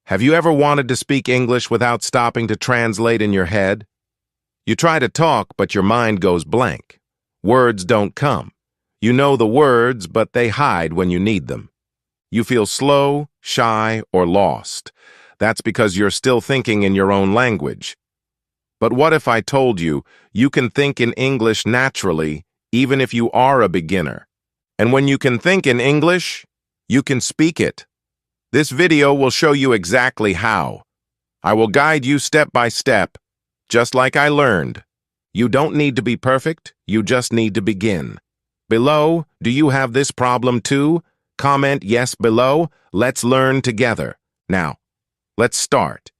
Have you ever wanted to speak English without stopping to translate in your head? You try to talk, but your mind goes blank. Words don't come. You know the words, but they hide when you need them. You feel slow, shy, or lost. That's because you're still thinking in your own language. But what if I told you you can think in English naturally, even if you are a beginner? And when you can think in English, you can speak it. This video will show you exactly how. I will guide you step by step, just like I learned. You don't need to be perfect, you just need to begin. Below, do you have this problem too? Comment yes below. Let's learn together. Now, let's start.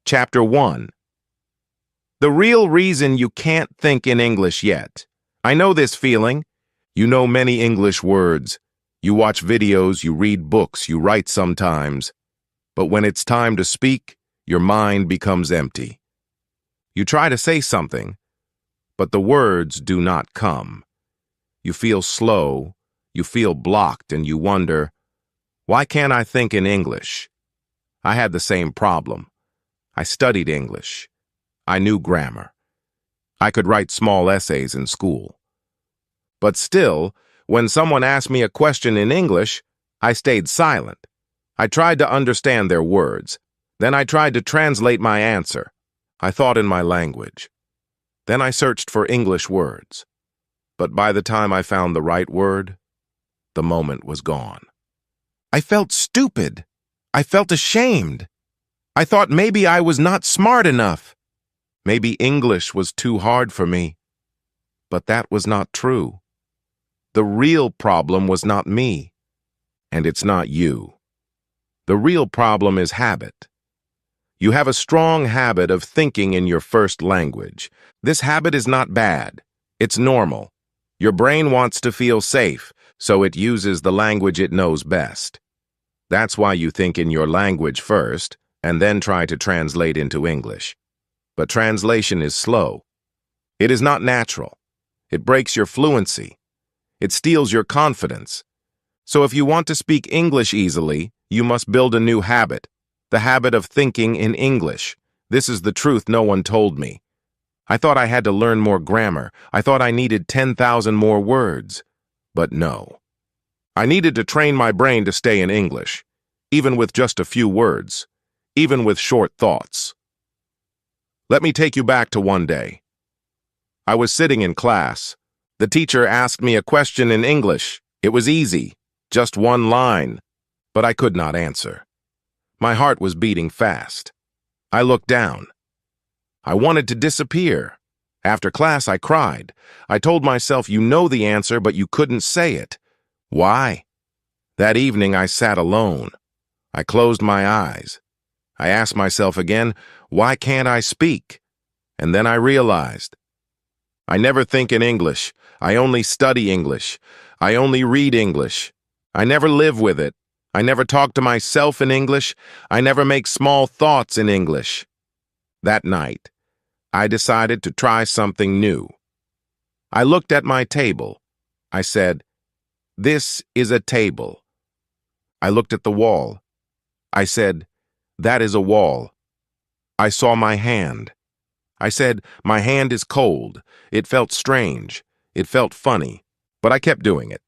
Chapter 1. The real reason you can't think in English yet. I know this feeling. You know many English words. You watch videos, you read books, you write sometimes. But when it's time to speak, your mind becomes empty. You try to say something, but the words do not come. You feel slow, you feel blocked, and you wonder, why can't I think in English? I had the same problem. I studied English. I knew grammar. I could write small essays in school. But still, when someone asked me a question in English, I stayed silent. I tried to understand their words. Then I tried to translate my answer. I thought in my language. Then I searched for English words. But by the time I found the right word, the moment was gone. I felt stupid. I felt ashamed. I thought maybe I was not smart enough. Maybe English was too hard for me. But that was not true. The real problem was not me, and it's not you. The real problem is habit. You have a strong habit of thinking in your first language. This habit is not bad. It's normal. Your brain wants to feel safe, so it uses the language it knows best. That's why you think in your language first, and then try to translate into English. But translation is slow. It is not natural. It breaks your fluency. It steals your confidence. So if you want to speak English easily, you must build a new habit, the habit of thinking in English. This is the truth no one told me. I thought I had to learn more grammar. I thought I needed 10,000 more words. But no. I needed to train my brain to stay in English, even with just a few words, even with short thoughts. Let me take you back to one day. I was sitting in class. The teacher asked me a question in English. It was easy, just one line, but I could not answer. My heart was beating fast. I looked down. I wanted to disappear. After class, I cried. I told myself, you know the answer, but you couldn't say it. Why? That evening, I sat alone. I closed my eyes. I asked myself again, why can't I speak? And then I realized, I never think in English. I only study English. I only read English. I never live with it. I never talk to myself in English. I never make small thoughts in English. That night, I decided to try something new. I looked at my table. I said, this is a table. I looked at the wall. I said, that is a wall. I saw my hand. I said, my hand is cold. It felt strange. It felt funny, but I kept doing it.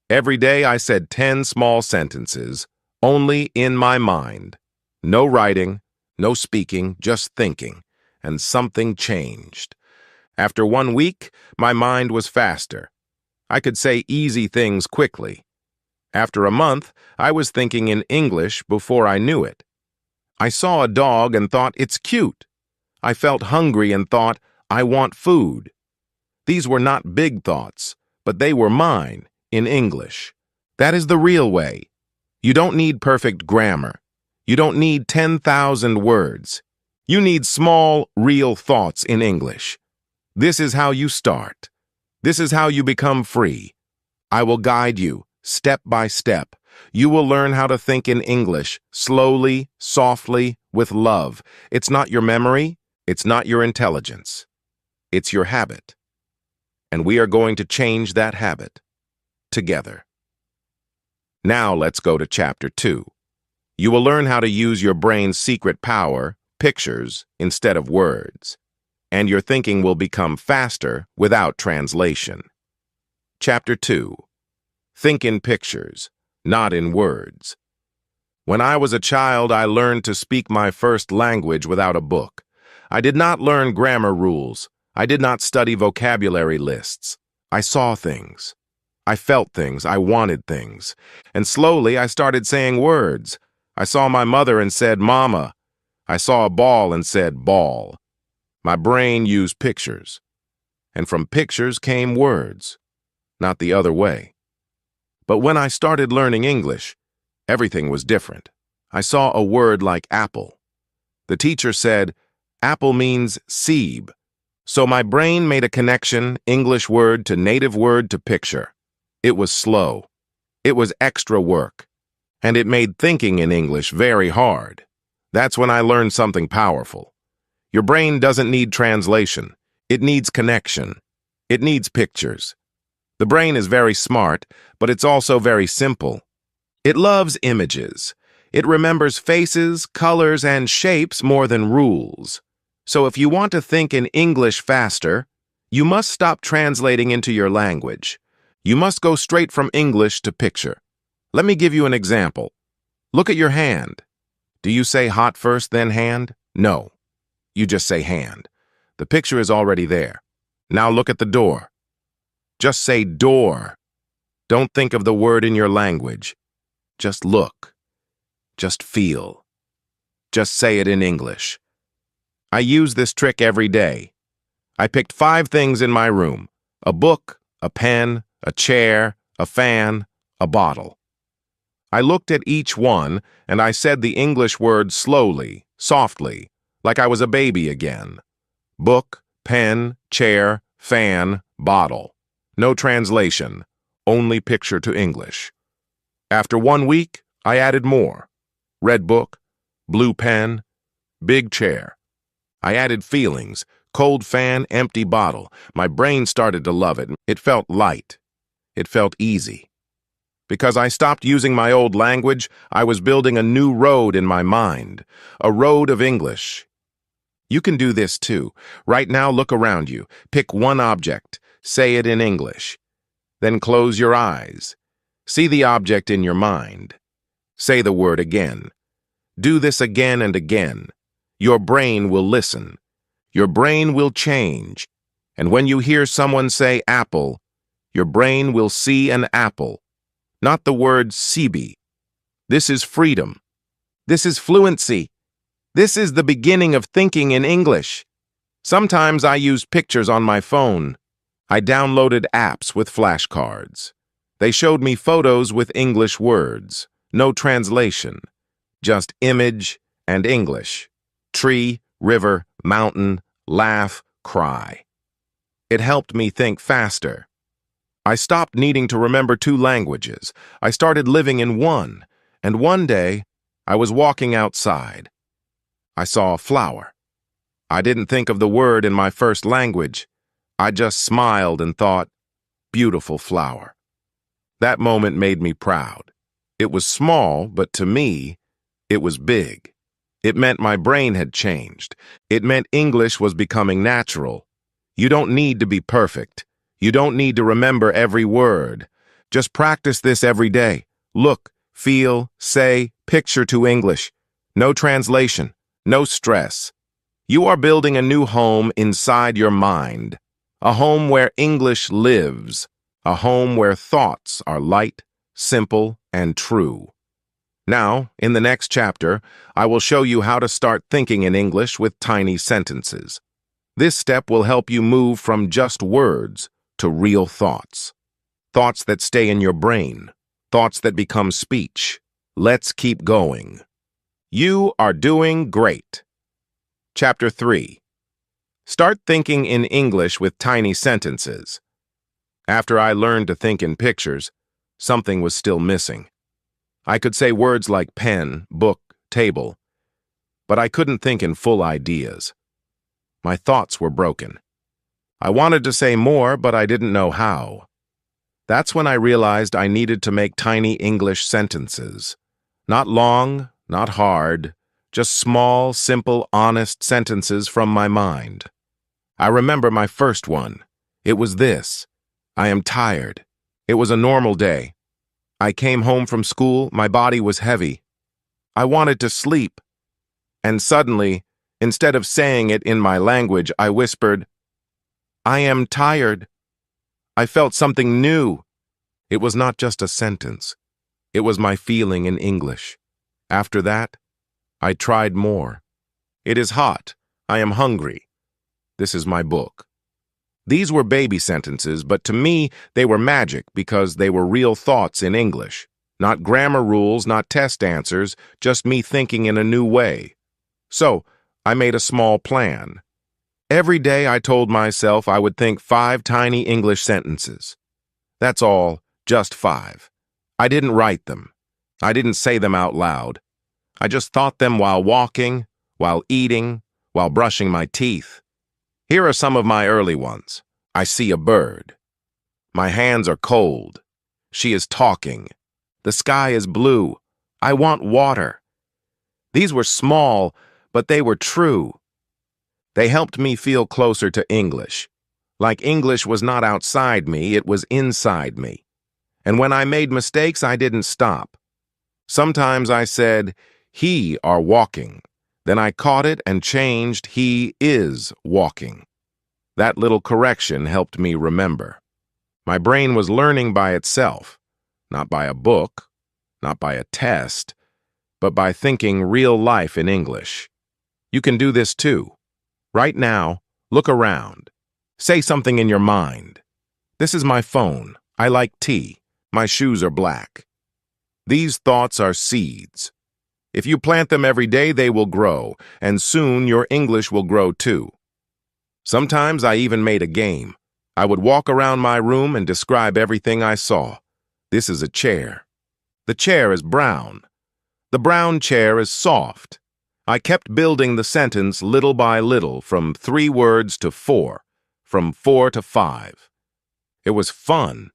Every day I said 10 small sentences, only in my mind. No writing, no speaking, just thinking, and something changed. After 1 week, my mind was faster. I could say easy things quickly. After a month, I was thinking in English before I knew it. I saw a dog and thought, it's cute. I felt hungry and thought, I want food. These were not big thoughts, but they were mine, in English. That is the real way. You don't need perfect grammar. You don't need 10,000 words. You need small, real thoughts in English. This is how you start. This is how you become free. I will guide you, step by step. You will learn how to think in English, slowly, softly, with love. It's not your memory. It's not your intelligence. It's your habit. And we are going to change that habit together. Now let's go to Chapter 2. You will learn how to use your brain's secret power, pictures, instead of words, and your thinking will become faster without translation. Chapter 2. Think in pictures, not in words. When I was a child, I learned to speak my first language without a book. I did not learn grammar rules. I did not study vocabulary lists. I saw things. I felt things. I wanted things. And slowly, I started saying words. I saw my mother and said, "Mama." I saw a ball and said, "Ball." My brain used pictures. And from pictures came words, not the other way. But when I started learning English, everything was different. I saw a word like apple. The teacher said, "Apple means seed." So my brain made a connection, English word to native word to picture. It was slow. It was extra work. And it made thinking in English very hard. That's when I learned something powerful. Your brain doesn't need translation. It needs connection. It needs pictures. The brain is very smart, but it's also very simple. It loves images. It remembers faces, colors, and shapes more than rules. So if you want to think in English faster, you must stop translating into your language. You must go straight from English to picture. Let me give you an example. Look at your hand. Do you say hot first, then hand? No. You just say hand. The picture is already there. Now look at the door. Just say door. Don't think of the word in your language. Just look. Just feel. Just say it in English. I use this trick every day. I picked 5 things in my room: a book, a pen, a chair, a fan, a bottle. I looked at each one and I said the English word slowly, softly, like I was a baby again. Book, pen, chair, fan, bottle. No translation, only picture to English. After 1 week, I added more. Red book, blue pen, big chair. I added feelings, cold fan, empty bottle. My brain started to love it. It felt light. It felt easy. Because I stopped using my old language, I was building a new road in my mind, a road of English. You can do this too. Right now, look around you. Pick one object. Say it in English. Then close your eyes. See the object in your mind. Say the word again. Do this again and again. Your brain will listen. Your brain will change. And when you hear someone say apple, your brain will see an apple, not the word "sibi." This is freedom. This is fluency. This is the beginning of thinking in English. Sometimes I use pictures on my phone. I downloaded apps with flashcards. They showed me photos with English words, no translation, just image and English. Tree, river, mountain, laugh, cry. It helped me think faster. I stopped needing to remember 2 languages. I started living in one, and one day, I was walking outside. I saw a flower. I didn't think of the word in my first language. I just smiled and thought, beautiful flower. That moment made me proud. It was small, but to me, it was big. It meant my brain had changed. It meant English was becoming natural. You don't need to be perfect. You don't need to remember every word. Just practice this every day. Look, feel, say, picture to English. No translation, no stress. You are building a new home inside your mind. A home where English lives. A home where thoughts are light, simple, and true. Now, in the next chapter, I will show you how to start thinking in English with tiny sentences. This step will help you move from just words to real thoughts. Thoughts that stay in your brain. Thoughts that become speech. Let's keep going. You are doing great. Chapter 3. Start thinking in English with tiny sentences. After I learned to think in pictures, something was still missing. I could say words like pen, book, table, but I couldn't think in full ideas. My thoughts were broken. I wanted to say more, but I didn't know how. That's when I realized I needed to make tiny English sentences. Not long, not hard, just small, simple, honest sentences from my mind. I remember my first one. It was this: I am tired. It was a normal day. I came home from school, my body was heavy. I wanted to sleep. And suddenly, instead of saying it in my language, I whispered, I am tired. I felt something new. It was not just a sentence. It was my feeling in English. After that, I tried more. It is hot. I am hungry. This is my book. These were baby sentences, but to me, they were magic because they were real thoughts in English. Not grammar rules, not test answers, just me thinking in a new way. So, I made a small plan. Every day I told myself I would think 5 tiny English sentences. That's all, just 5. I didn't write them. I didn't say them out loud. I just thought them while walking, while eating, while brushing my teeth. Here are some of my early ones. I see a bird. My hands are cold. She is talking. The sky is blue. I want water. These were small, but they were true. They helped me feel closer to English. Like English was not outside me, it was inside me. And when I made mistakes, I didn't stop. Sometimes I said, he are walking. Then I caught it and changed, he is walking. That little correction helped me remember. My brain was learning by itself, not by a book, not by a test, but by thinking real life in English. You can do this too. Right now, look around. Say something in your mind. This is my phone. I like tea. My shoes are black. These thoughts are seeds. If you plant them every day, they will grow, and soon your English will grow too. Sometimes I even made a game. I would walk around my room and describe everything I saw. This is a chair. The chair is brown. The brown chair is soft. I kept building the sentence little by little, from 3 words to 4, from 4 to 5. It was fun.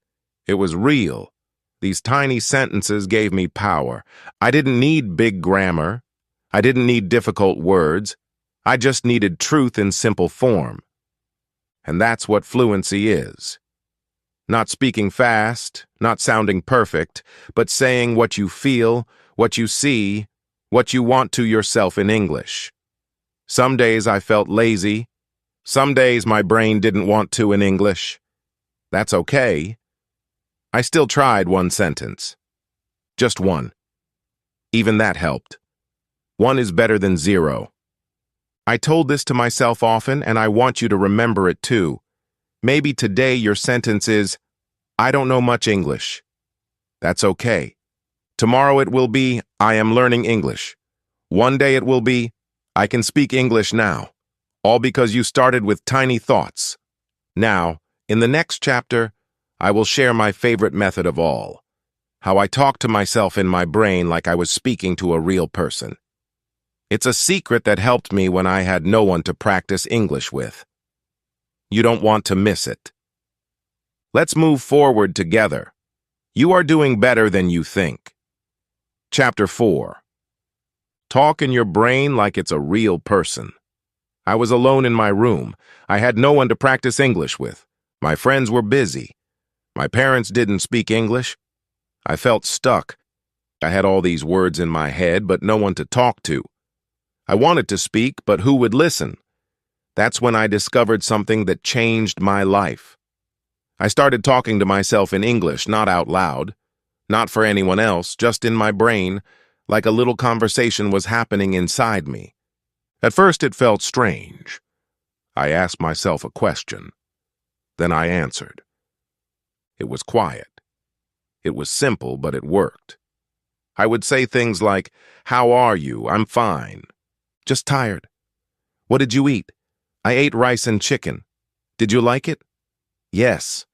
It was real. These tiny sentences gave me power. I didn't need big grammar. I didn't need difficult words. I just needed truth in simple form. And that's what fluency is. Not speaking fast, not sounding perfect, but saying what you feel, what you see, what you want to yourself in English. Some days I felt lazy. Some days my brain didn't want to in English. That's okay. I still tried one sentence. Just one. Even that helped. 1 is better than 0. I told this to myself often, and I want you to remember it too. Maybe today your sentence is, I don't know much English. That's okay. Tomorrow it will be, I am learning English. One day it will be, I can speak English now. All because you started with tiny thoughts. Now, in the next chapter, I will share my favorite method of all. How I talk to myself in my brain like I was speaking to a real person. It's a secret that helped me when I had no one to practice English with. You don't want to miss it. Let's move forward together. You are doing better than you think. Chapter 4. Talk in your brain like it's a real person. I was alone in my room. I had no one to practice English with. My friends were busy. My parents didn't speak English. I felt stuck. I had all these words in my head, but no one to talk to. I wanted to speak, but who would listen? That's when I discovered something that changed my life. I started talking to myself in English, not out loud, not for anyone else, just in my brain, like a little conversation was happening inside me. At first it felt strange. I asked myself a question. Then I answered. It was quiet. It was simple, but it worked. I would say things like, how are you? I'm fine. Just tired. What did you eat? I ate rice and chicken. Did you like it? Yes.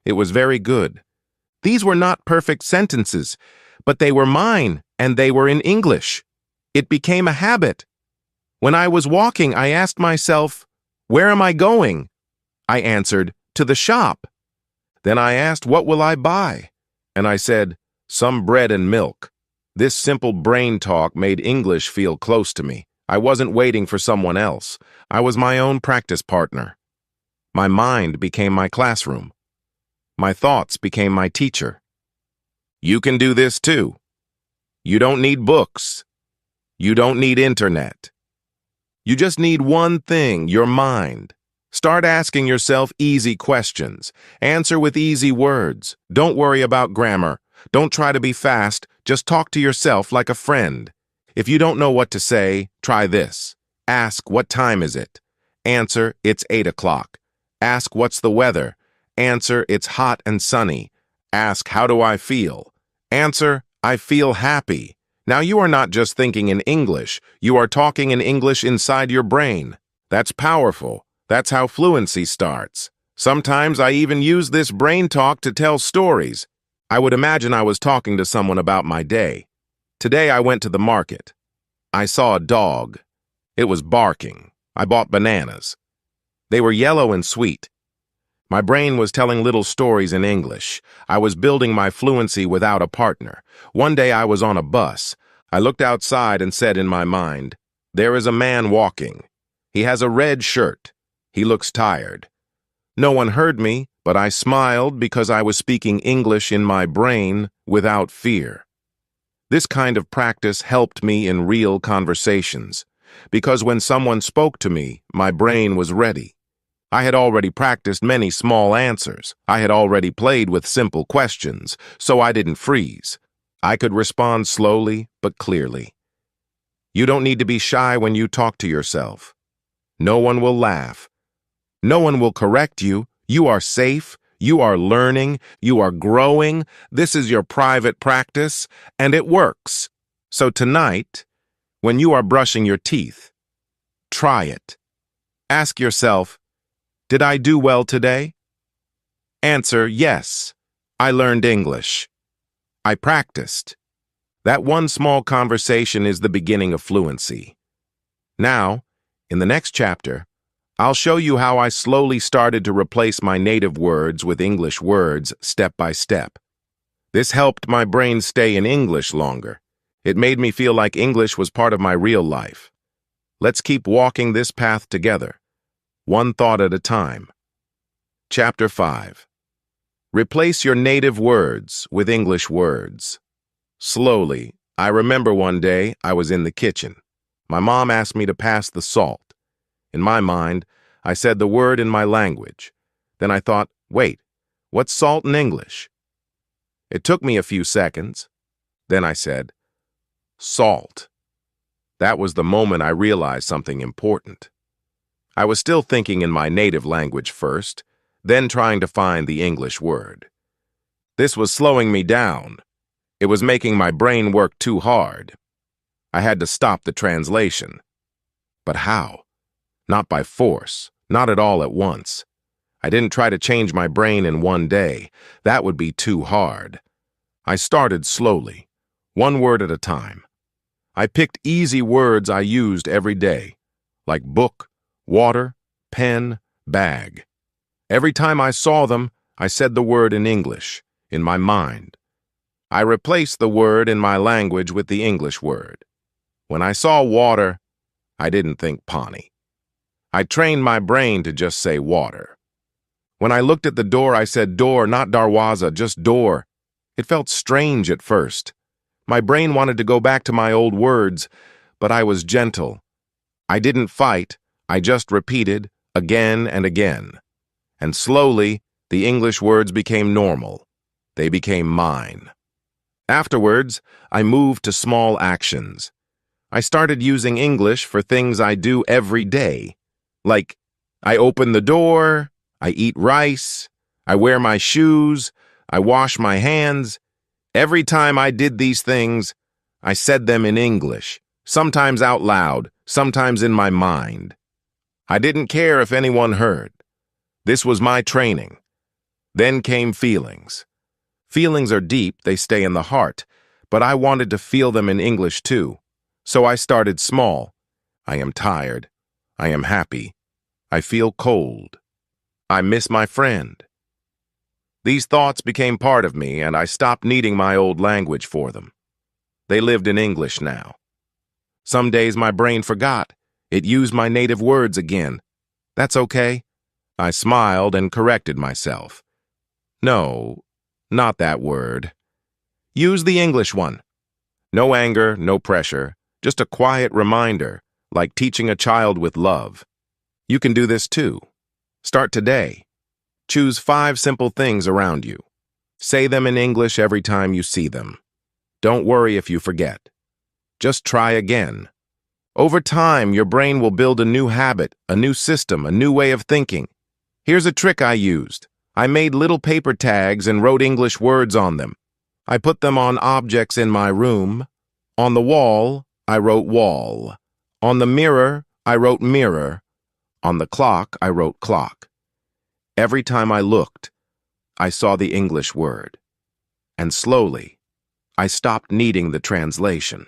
It was very good. These were not perfect sentences, but they were mine, and they were in English. It became a habit. When I was walking, I asked myself, where am I going? I answered, to the shop. Then I asked, what will I buy? And I said, some bread and milk. This simple brain talk made English feel close to me. I wasn't waiting for someone else. I was my own practice partner. My mind became my classroom. My thoughts became my teacher. You can do this too. You don't need books. You don't need internet. You just need one thing, your mind. Start asking yourself easy questions. Answer with easy words. Don't worry about grammar. Don't try to be fast. Just talk to yourself like a friend. If you don't know what to say, try this. Ask, what time is it? Answer, it's 8 o'clock. Ask, what's the weather? Answer, it's hot and sunny. Ask, how do I feel? Answer, I feel happy. Now you are not just thinking in English. You are talking in English inside your brain. That's powerful. That's how fluency starts. Sometimes I even use this brain talk to tell stories. I would imagine I was talking to someone about my day. Today I went to the market. I saw a dog. It was barking. I bought bananas. They were yellow and sweet. My brain was telling little stories in English. I was building my fluency without a partner. One day I was on a bus. I looked outside and said in my mind, "There is a man walking. He has a red shirt. He looks tired." No one heard me, but I smiled because I was speaking English in my brain without fear. This kind of practice helped me in real conversations, because when someone spoke to me, my brain was ready. I had already practiced many small answers. I had already played with simple questions, so I didn't freeze. I could respond slowly but clearly. You don't need to be shy when you talk to yourself. No one will laugh. No one will correct you. You are safe. You are learning. You are growing. This is your private practice, and it works. So tonight, when you are brushing your teeth, try it. Ask yourself, did I do well today? Answer, yes. I learned English. I practiced. That one small conversation is the beginning of fluency. Now, in the next chapter, I'll show you how I slowly started to replace my native words with English words step by step. This helped my brain stay in English longer. It made me feel like English was part of my real life. Let's keep walking this path together, one thought at a time. Chapter 5. Replace your native words with English words. Slowly, I remember one day I was in the kitchen. My mom asked me to pass the salt. In my mind, I said the word in my language. Then I thought, wait, what's salt in English? It took me a few seconds. Then I said, salt. That was the moment I realized something important. I was still thinking in my native language first, then trying to find the English word. This was slowing me down. It was making my brain work too hard. I had to stop the translation. But how? Not by force, not at all at once. I didn't try to change my brain in one day. That would be too hard. I started slowly, one word at a time. I picked easy words I used every day, like book, water, pen, bag. Every time I saw them, I said the word in English, in my mind. I replaced the word in my language with the English word. When I saw water, I didn't think Pani. I trained my brain to just say water. When I looked at the door, I said door, not darwaza, just door. It felt strange at first. My brain wanted to go back to my old words, but I was gentle. I didn't fight, I just repeated again and again. And slowly, the English words became normal. They became mine. Afterwards, I moved to small actions. I started using English for things I do every day. Like, I open the door, I eat rice, I wear my shoes, I wash my hands. Every time I did these things, I said them in English, sometimes out loud, sometimes in my mind. I didn't care if anyone heard. This was my training. Then came feelings. Feelings are deep, they stay in the heart, but I wanted to feel them in English too. So I started small. I am tired. I am happy. I feel cold. I miss my friend. These thoughts became part of me, and I stopped needing my old language for them. They lived in English now. Some days my brain forgot. It used my native words again. That's okay. I smiled and corrected myself. No, not that word. Use the English one. No anger, no pressure, just a quiet reminder, like teaching a child with love. You can do this too. Start today. Choose 5 simple things around you. Say them in English every time you see them. Don't worry if you forget. Just try again. Over time, your brain will build a new habit, a new system, a new way of thinking. Here's a trick I used. I made little paper tags and wrote English words on them. I put them on objects in my room. On the wall, I wrote wall. On the mirror, I wrote mirror. On the clock, I wrote clock. Every time I looked, I saw the English word. And slowly, I stopped needing the translation.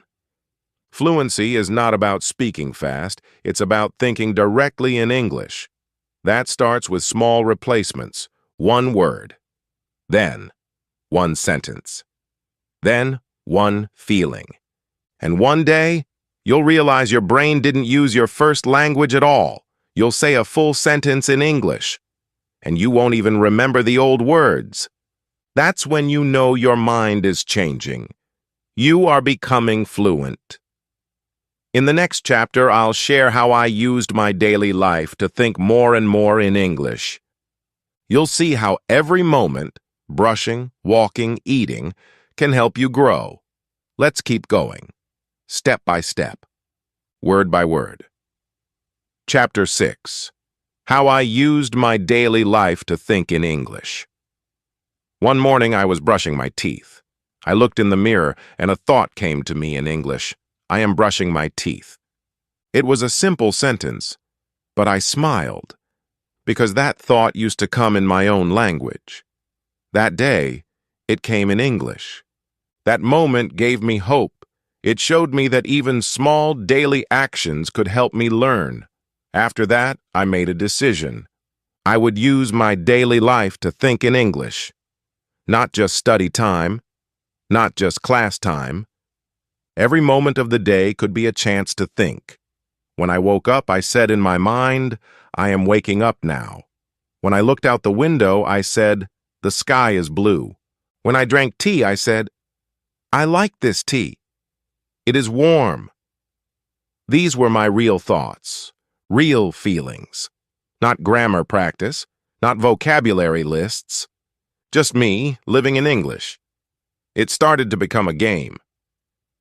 Fluency is not about speaking fast, it's about thinking directly in English. That starts with small replacements, 1 word. Then, 1 sentence. Then, 1 feeling. And one day, you'll realize your brain didn't use your first language at all. You'll say a full sentence in English, and you won't even remember the old words. That's when you know your mind is changing. You are becoming fluent. In the next chapter, I'll share how I used my daily life to think more and more in English. You'll see how every moment, brushing, walking, eating, can help you grow. Let's keep going, step by step, word by word. Chapter 6. How I used my daily life to think in English. One morning, I was brushing my teeth. I looked in the mirror, and a thought came to me in English. I am brushing my teeth. It was a simple sentence, but I smiled, because that thought used to come in my own language. That day, it came in English. That moment gave me hope. It showed me that even small daily actions could help me learn. After that, I made a decision. I would use my daily life to think in English. Not just study time, not just class time. Every moment of the day could be a chance to think. When I woke up, I said in my mind, I am waking up now. When I looked out the window, I said, the sky is blue. When I drank tea, I said, I like this tea. It is warm. These were my real thoughts, real feelings. Not grammar practice, not vocabulary lists. Just me living in English. It started to become a game.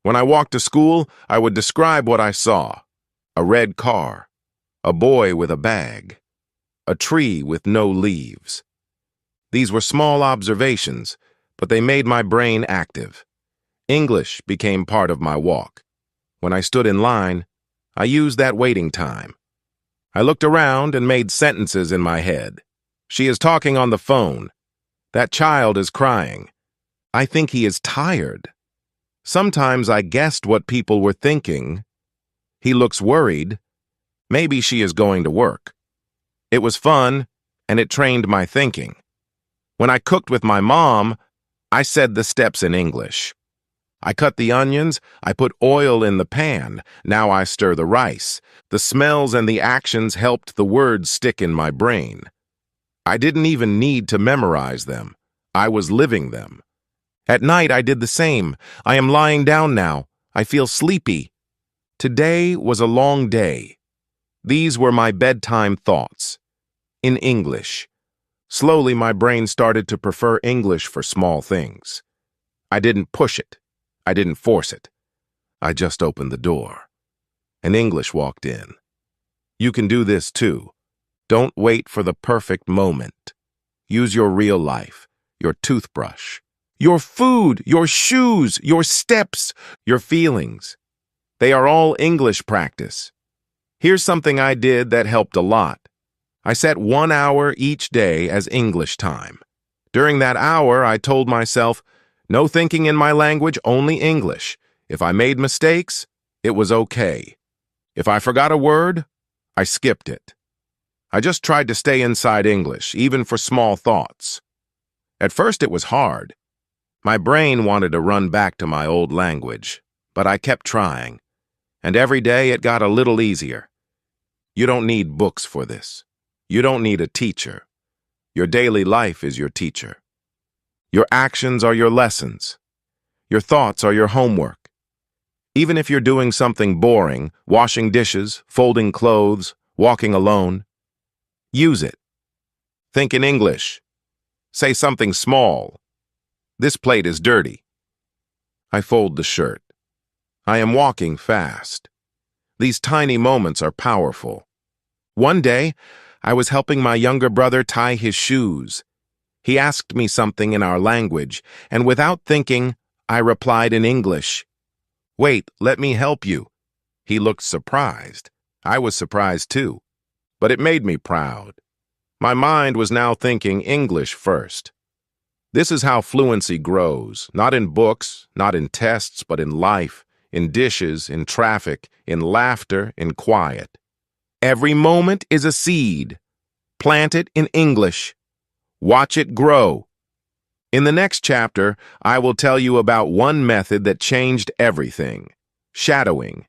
When I walked to school, I would describe what I saw. A red car, a boy with a bag, a tree with no leaves. These were small observations, but they made my brain active. English became part of my walk. When I stood in line, I used that waiting time. I looked around and made sentences in my head. She is talking on the phone. That child is crying. I think he is tired. Sometimes I guessed what people were thinking. He looks worried. Maybe she is going to work. It was fun, and it trained my thinking. When I cooked with my mom, I said the steps in English. I cut the onions, I put oil in the pan, now I stir the rice. The smells and the actions helped the words stick in my brain. I didn't even need to memorize them. I was living them. At night, I did the same. I am lying down now. I feel sleepy. Today was a long day. These were my bedtime thoughts. In English. Slowly, my brain started to prefer English for small things. I didn't push it. I didn't force it. I just opened the door. And English walked in. You can do this too. Don't wait for the perfect moment. Use your real life, your toothbrush, your food, your shoes, your steps, your feelings. They are all English practice. Here's something I did that helped a lot. I set 1 hour each day as English time. During that hour, I told myself, no thinking in my language, only English. If I made mistakes, it was okay. If I forgot a word, I skipped it. I just tried to stay inside English, even for small thoughts. At first, it was hard. My brain wanted to run back to my old language. But I kept trying, and every day it got a little easier. You don't need books for this. You don't need a teacher. Your daily life is your teacher. Your actions are your lessons. Your thoughts are your homework. Even if you're doing something boring, washing dishes, folding clothes, walking alone, use it. Think in English. Say something small. This plate is dirty. I fold the shirt. I am walking fast. These tiny moments are powerful. One day, I was helping my younger brother tie his shoes. He asked me something in our language, and without thinking, I replied in English. "Wait, let me help you." He looked surprised. I was surprised too, but it made me proud. My mind was now thinking English first. This is how fluency grows, not in books, not in tests, but in life, in dishes, in traffic, in laughter, in quiet. Every moment is a seed. Plant it in English. Watch it grow. In the next chapter, I will tell you about one method that changed everything: shadowing.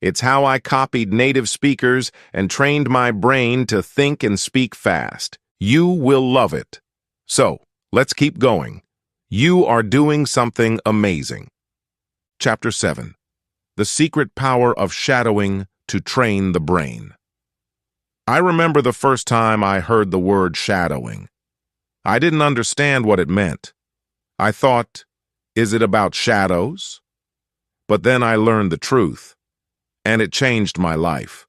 It's how I copied native speakers and trained my brain to think and speak fast. You will love it. So, let's keep going. You are doing something amazing. Chapter 7. The Secret Power of Shadowing to Train the Brain. I remember the first time I heard the word shadowing. I didn't understand what it meant. I thought, is it about shadows? But then I learned the truth, and it changed my life.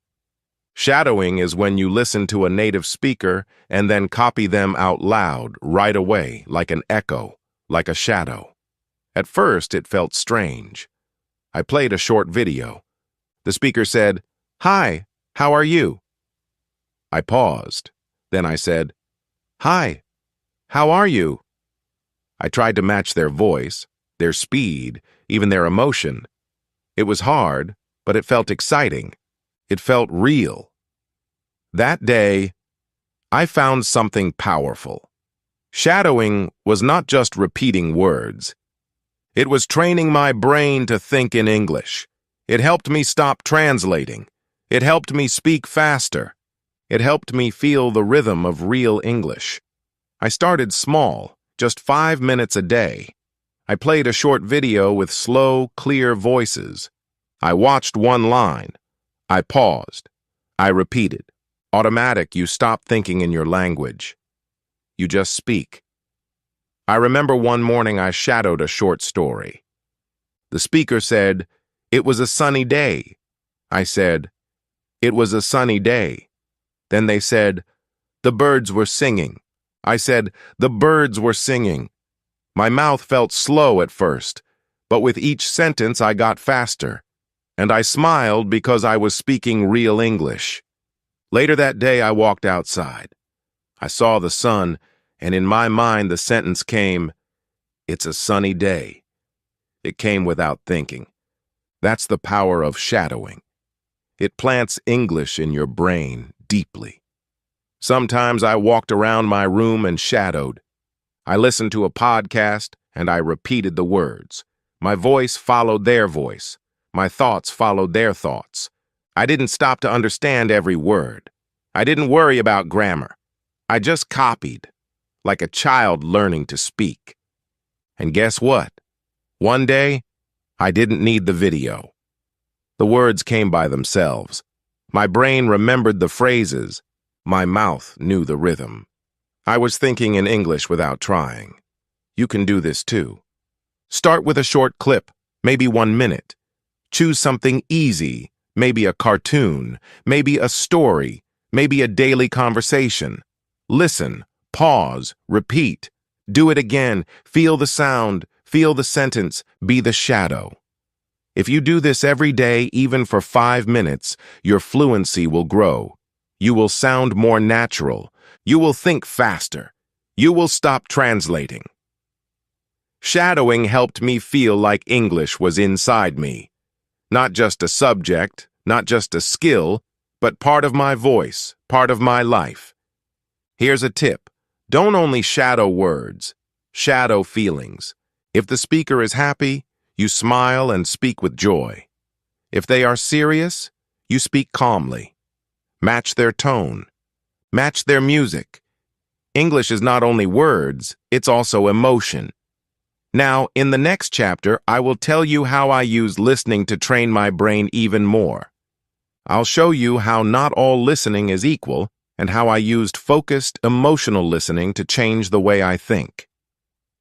Shadowing is when you listen to a native speaker and then copy them out loud right away, like an echo, like a shadow. At first, it felt strange. I played a short video. The speaker said, "Hi, how are you?" I paused. Then I said, "Hi, how are you?" I tried to match their voice, their speed, even their emotion. It was hard, but it felt exciting. It felt real. That day, I found something powerful. Shadowing was not just repeating words. It was training my brain to think in English. It helped me stop translating. It helped me speak faster. It helped me feel the rhythm of real English. I started small, just 5 minutes a day. I played a short video with slow, clear voices. I watched one line. I paused. I repeated. Automatic, you stop thinking in your language. You just speak. I remember one morning I shadowed a short story. The speaker said, "It was a sunny day." I said, "It was a sunny day." Then they said, "The birds were singing." I said, "The birds were singing." My mouth felt slow at first, but with each sentence I got faster, and I smiled because I was speaking real English. Later that day I walked outside. I saw the sun, and in my mind the sentence came, "It's a sunny day." It came without thinking. That's the power of shadowing. It plants English in your brain deeply. Sometimes I walked around my room and shadowed. I listened to a podcast and I repeated the words. My voice followed their voice. My thoughts followed their thoughts. I didn't stop to understand every word. I didn't worry about grammar. I just copied, like a child learning to speak. And guess what? One day, I didn't need the video. The words came by themselves. My brain remembered the phrases. My mouth knew the rhythm. I was thinking in English without trying. You can do this too. Start with a short clip, maybe 1 minute. Choose something easy, maybe a cartoon, maybe a story, maybe a daily conversation. Listen, pause, repeat. Do it again. Feel the sound, feel the sentence, be the shadow. If you do this every day, even for 5 minutes, your fluency will grow. You will sound more natural. You will think faster. You will stop translating. Shadowing helped me feel like English was inside me. Not just a subject, not just a skill, but part of my voice, part of my life. Here's a tip. Don't only shadow words, shadow feelings. If the speaker is happy, You smile and speak with joy. If they are serious, you speak calmly. Match their tone. Match their music. English is not only words, it's also emotion. Now, in the next chapter, I will tell you how I use listening to train my brain even more. I'll show you how not all listening is equal and how I used focused, emotional listening to change the way I think.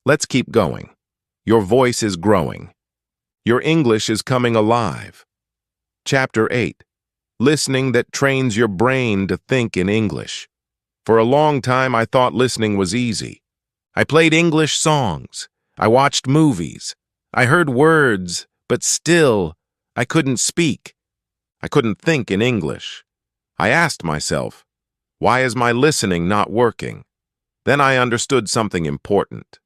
Let's keep going. Your voice is growing. Your English is coming alive. Chapter 8. Listening that trains your brain to think in English. For a long time, I thought listening was easy. I played English songs. I watched movies. I heard words, but still, I couldn't speak. I couldn't think in English. I asked myself, why is my listening not working? Then I understood something important.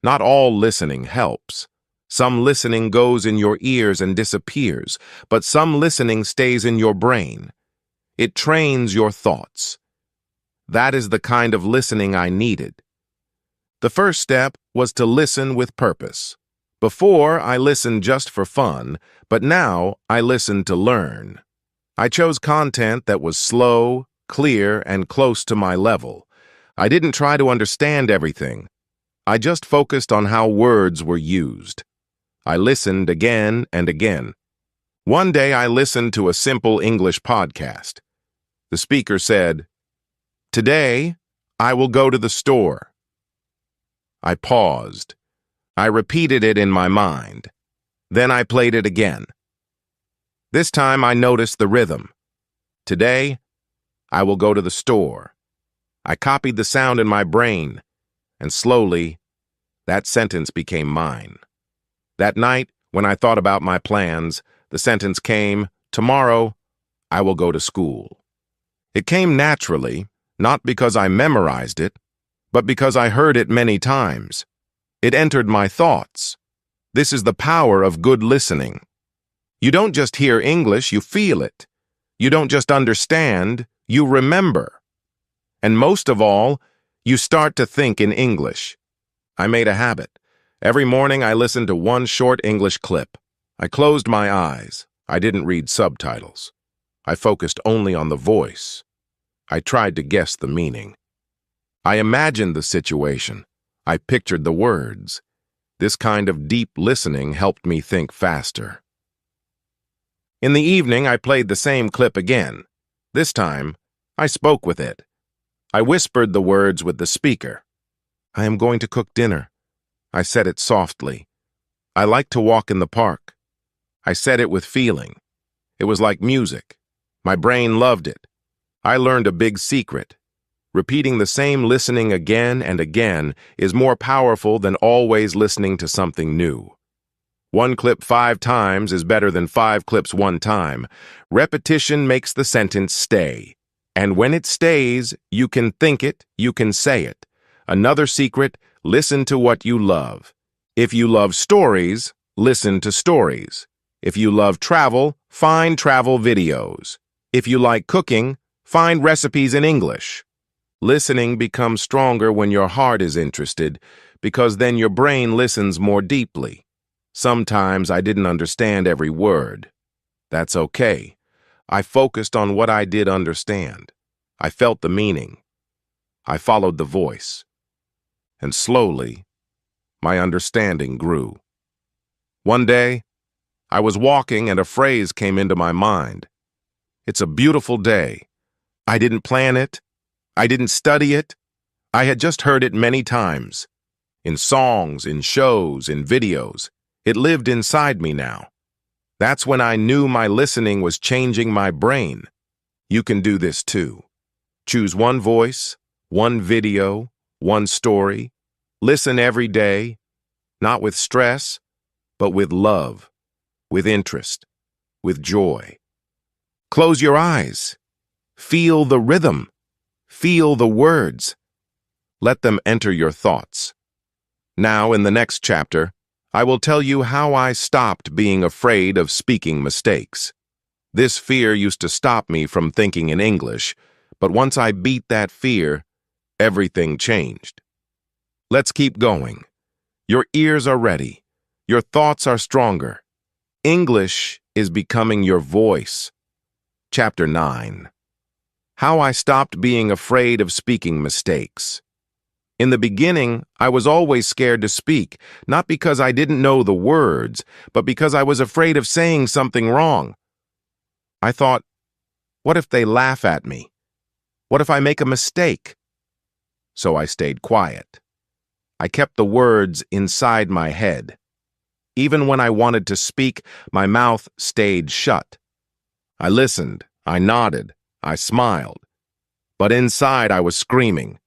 Not all listening helps. Some listening goes in your ears and disappears, but some listening stays in your brain. It trains your thoughts. That is the kind of listening I needed. The first step was to listen with purpose. Before, I listened just for fun, but now I listen to learn. I chose content that was slow, clear, and close to my level. I didn't try to understand everything. I just focused on how words were used. I listened again and again. One day I listened to a simple English podcast. The speaker said, "Today, I will go to the store." I paused. I repeated it in my mind. Then I played it again. This time I noticed the rhythm. Today, I will go to the store. I copied the sound in my brain, and slowly, that sentence became mine. That night, when I thought about my plans, the sentence came, "Tomorrow, I will go to school." It came naturally, not because I memorized it, but because I heard it many times. It entered my thoughts. This is the power of good listening. You don't just hear English, you feel it. You don't just understand, you remember. And most of all, you start to think in English. I made a habit. Every morning I listened to one short English clip. I closed my eyes. I didn't read subtitles. I focused only on the voice. I tried to guess the meaning. I imagined the situation. I pictured the words. This kind of deep listening helped me think faster. In the evening, I played the same clip again. This time, I spoke with it. I whispered the words with the speaker. "I am going to cook dinner." I said it softly. "I like to walk in the park." I said it with feeling. It was like music. My brain loved it. I learned a big secret. Repeating the same listening again and again is more powerful than always listening to something new. One clip 5 times is better than 5 clips one time. Repetition makes the sentence stay. And when it stays, you can think it, you can say it. Another secret, listen to what you love. If you love stories, listen to stories. If you love travel, find travel videos. If you like cooking, find recipes in English. Listening becomes stronger when your heart is interested, because then your brain listens more deeply. Sometimes I didn't understand every word. That's okay. I focused on what I did understand. I felt the meaning. I followed the voice. And slowly, my understanding grew. One day, I was walking and a phrase came into my mind. It's a beautiful day. I didn't plan it. I didn't study it. I had just heard it many times. In songs, in shows, in videos. It lived inside me now. That's when I knew my listening was changing my brain. You can do this too. Choose one voice, one video, one story. Listen every day, not with stress, but with love, with interest, with joy. Close your eyes. Feel the rhythm. Feel the words. Let them enter your thoughts. Now, in the next chapter, I will tell you how I stopped being afraid of speaking mistakes. This fear used to stop me from thinking in English, but once I beat that fear, everything changed. Let's keep going. Your ears are ready. Your thoughts are stronger. English is becoming your voice. Chapter 9. How I stopped being afraid of speaking mistakes. In the beginning, I was always scared to speak, not because I didn't know the words, but because I was afraid of saying something wrong. I thought, what if they laugh at me? What if I make a mistake? So I stayed quiet. I kept the words inside my head. Even when I wanted to speak, my mouth stayed shut. I listened, I nodded, I smiled. But inside I was screaming.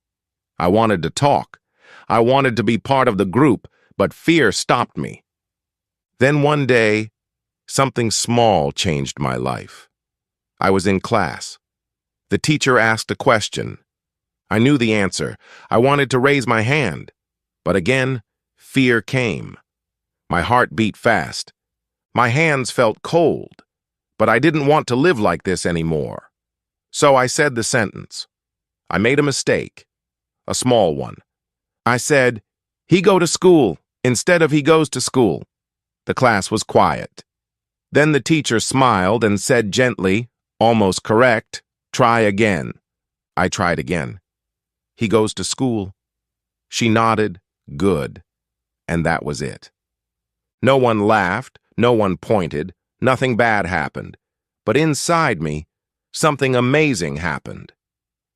I wanted to talk. I wanted to be part of the group, but fear stopped me. Then one day, something small changed my life. I was in class. The teacher asked a question. I knew the answer. I wanted to raise my hand. But again, fear came. My heart beat fast. My hands felt cold. But I didn't want to live like this anymore. So I said the sentence. I made a mistake. A small one. I said, "He go to school," instead of "he goes to school." The class was quiet. Then the teacher smiled and said gently, almost correct, "Try again." I tried again. "He goes to school." She nodded, good, and that was it. No one laughed, no one pointed, nothing bad happened. But inside me, something amazing happened.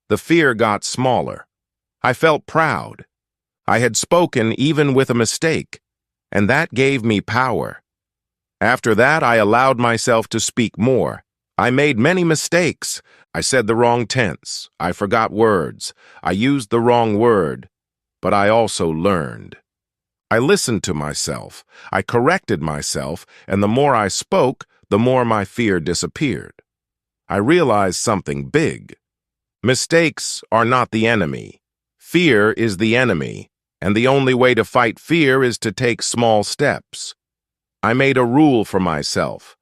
The fear got smaller. I felt proud. I had spoken even with a mistake, and that gave me power. After that, I allowed myself to speak more. I made many mistakes. I said the wrong tense. I forgot words. I used the wrong word. But I also learned. I listened to myself. I corrected myself, and the more I spoke, the more my fear disappeared. I realized something big. Mistakes are not the enemy. Fear is the enemy, and the only way to fight fear is to take small steps. I made a rule for myself.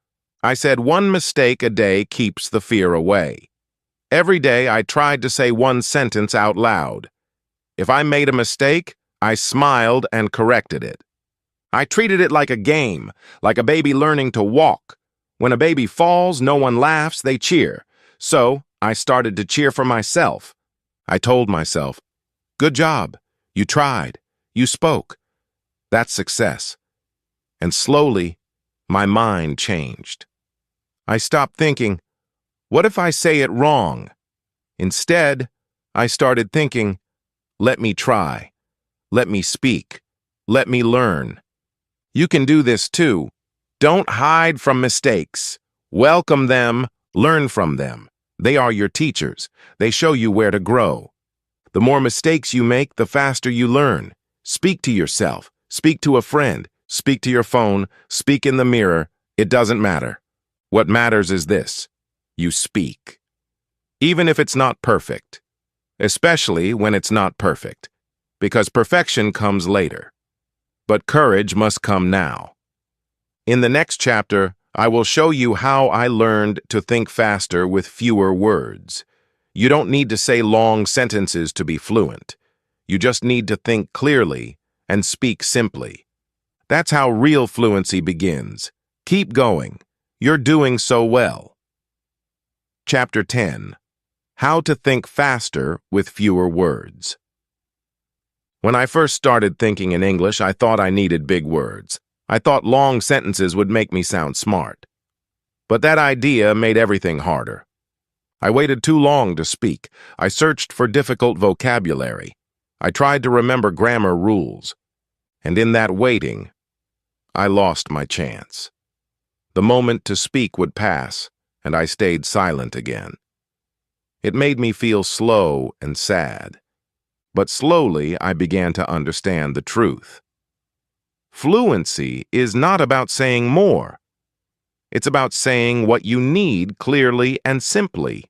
I said one mistake a day keeps the fear away. Every day I tried to say one sentence out loud. If I made a mistake, I smiled and corrected it. I treated it like a game, like a baby learning to walk. When a baby falls, no one laughs, they cheer. So I started to cheer for myself. I told myself, "Good job. You tried. You spoke." That's success. And slowly, my mind changed. I stopped thinking, what if I say it wrong? Instead, I started thinking, let me try. Let me speak. Let me learn. You can do this too. Don't hide from mistakes. Welcome them. Learn from them. They are your teachers. They show you where to grow. The more mistakes you make, the faster you learn. Speak to yourself. Speak to a friend. Speak to your phone. Speak in the mirror. It doesn't matter. What matters is this. You speak. Even if it's not perfect. Especially when it's not perfect. Because perfection comes later. But courage must come now. In the next chapter, I will show you how I learned to think faster with fewer words. You don't need to say long sentences to be fluent. You just need to think clearly and speak simply. That's how real fluency begins. Keep going. You're doing so well. Chapter 10. How to think faster with fewer words. When I first started thinking in English, I thought I needed big words. I thought long sentences would make me sound smart. But that idea made everything harder. I waited too long to speak. I searched for difficult vocabulary. I tried to remember grammar rules. And in that waiting, I lost my chance. The moment to speak would pass, and I stayed silent again. It made me feel slow and sad. But slowly I began to understand the truth. Fluency is not about saying more. It's about saying what you need clearly and simply.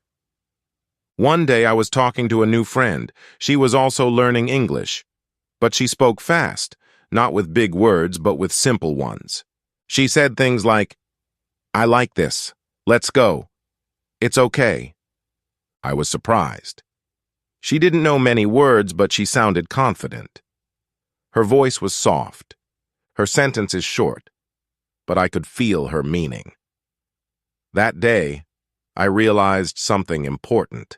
One day I was talking to a new friend. She was also learning English. But she spoke fast, not with big words, but with simple ones. She said things like, "I like this. Let's go. It's okay." I was surprised. She didn't know many words, but she sounded confident. Her voice was soft. Her sentence is short, but I could feel her meaning. That day, I realized something important.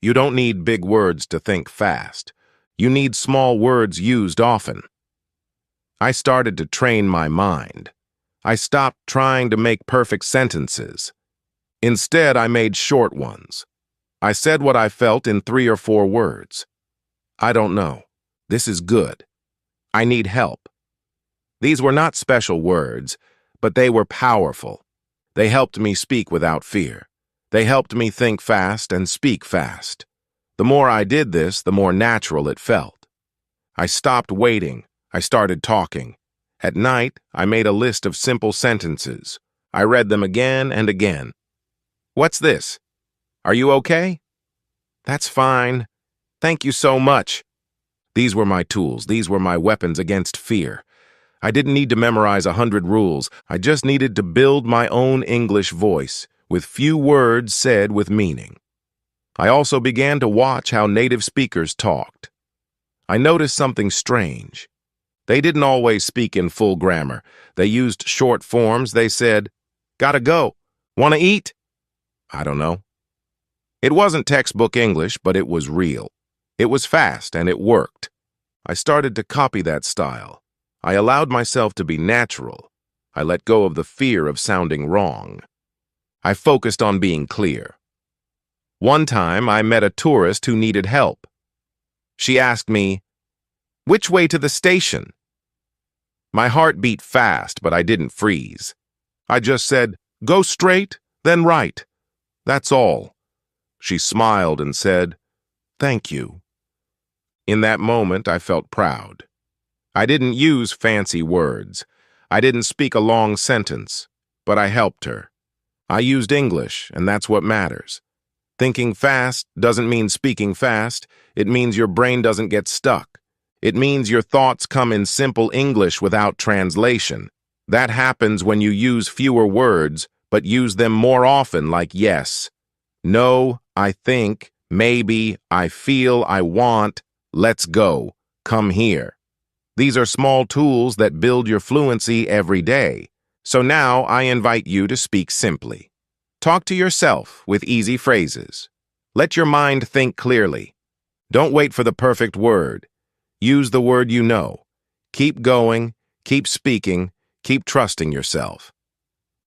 You don't need big words to think fast. You need small words used often. I started to train my mind. I stopped trying to make perfect sentences. Instead, I made short ones. I said what I felt in 3 or 4 words. I don't know. This is good. I need help. These were not special words, but they were powerful. They helped me speak without fear. They helped me think fast and speak fast. The more I did this, the more natural it felt. I stopped waiting. I started talking. At night, I made a list of simple sentences. I read them again and again. What's this? Are you okay? That's fine. Thank you so much. These were my tools. These were my weapons against fear. I didn't need to memorize 100 rules. I just needed to build my own English voice, with few words said with meaning. I also began to watch how native speakers talked. I noticed something strange. They didn't always speak in full grammar. They used short forms. They said, "Gotta go. Wanna eat?" I don't know. It wasn't textbook English, but it was real. It was fast and it worked. I started to copy that style. I allowed myself to be natural. I let go of the fear of sounding wrong. I focused on being clear. One time, I met a tourist who needed help. She asked me, "Which way to the station?" My heart beat fast, but I didn't freeze. I just said, "Go straight, then right. That's all." She smiled and said, "Thank you." In that moment, I felt proud. I didn't use fancy words. I didn't speak a long sentence, but I helped her. I used English, and that's what matters. Thinking fast doesn't mean speaking fast. It means your brain doesn't get stuck. It means your thoughts come in simple English without translation. That happens when you use fewer words, but use them more often, like yes, no, I think, maybe, I feel, I want, let's go, come here. These are small tools that build your fluency every day. So now I invite you to speak simply. Talk to yourself with easy phrases. Let your mind think clearly. Don't wait for the perfect word. Use the word you know. Keep going, keep speaking, keep trusting yourself.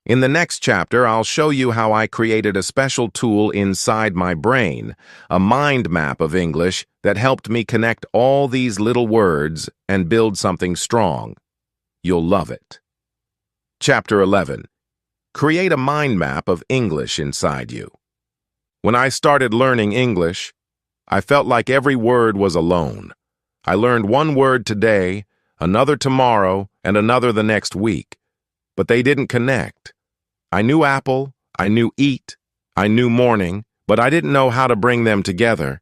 In the next chapter, I'll show you how I created a special tool inside my brain, a mind map of English that helped me connect all these little words and build something strong. You'll love it. Chapter 11. Create a mind map of English inside you. When I started learning English, I felt like every word was alone. I learned one word today, another tomorrow, and another the next week. But they didn't connect. I knew apple, I knew eat, I knew morning, but I didn't know how to bring them together.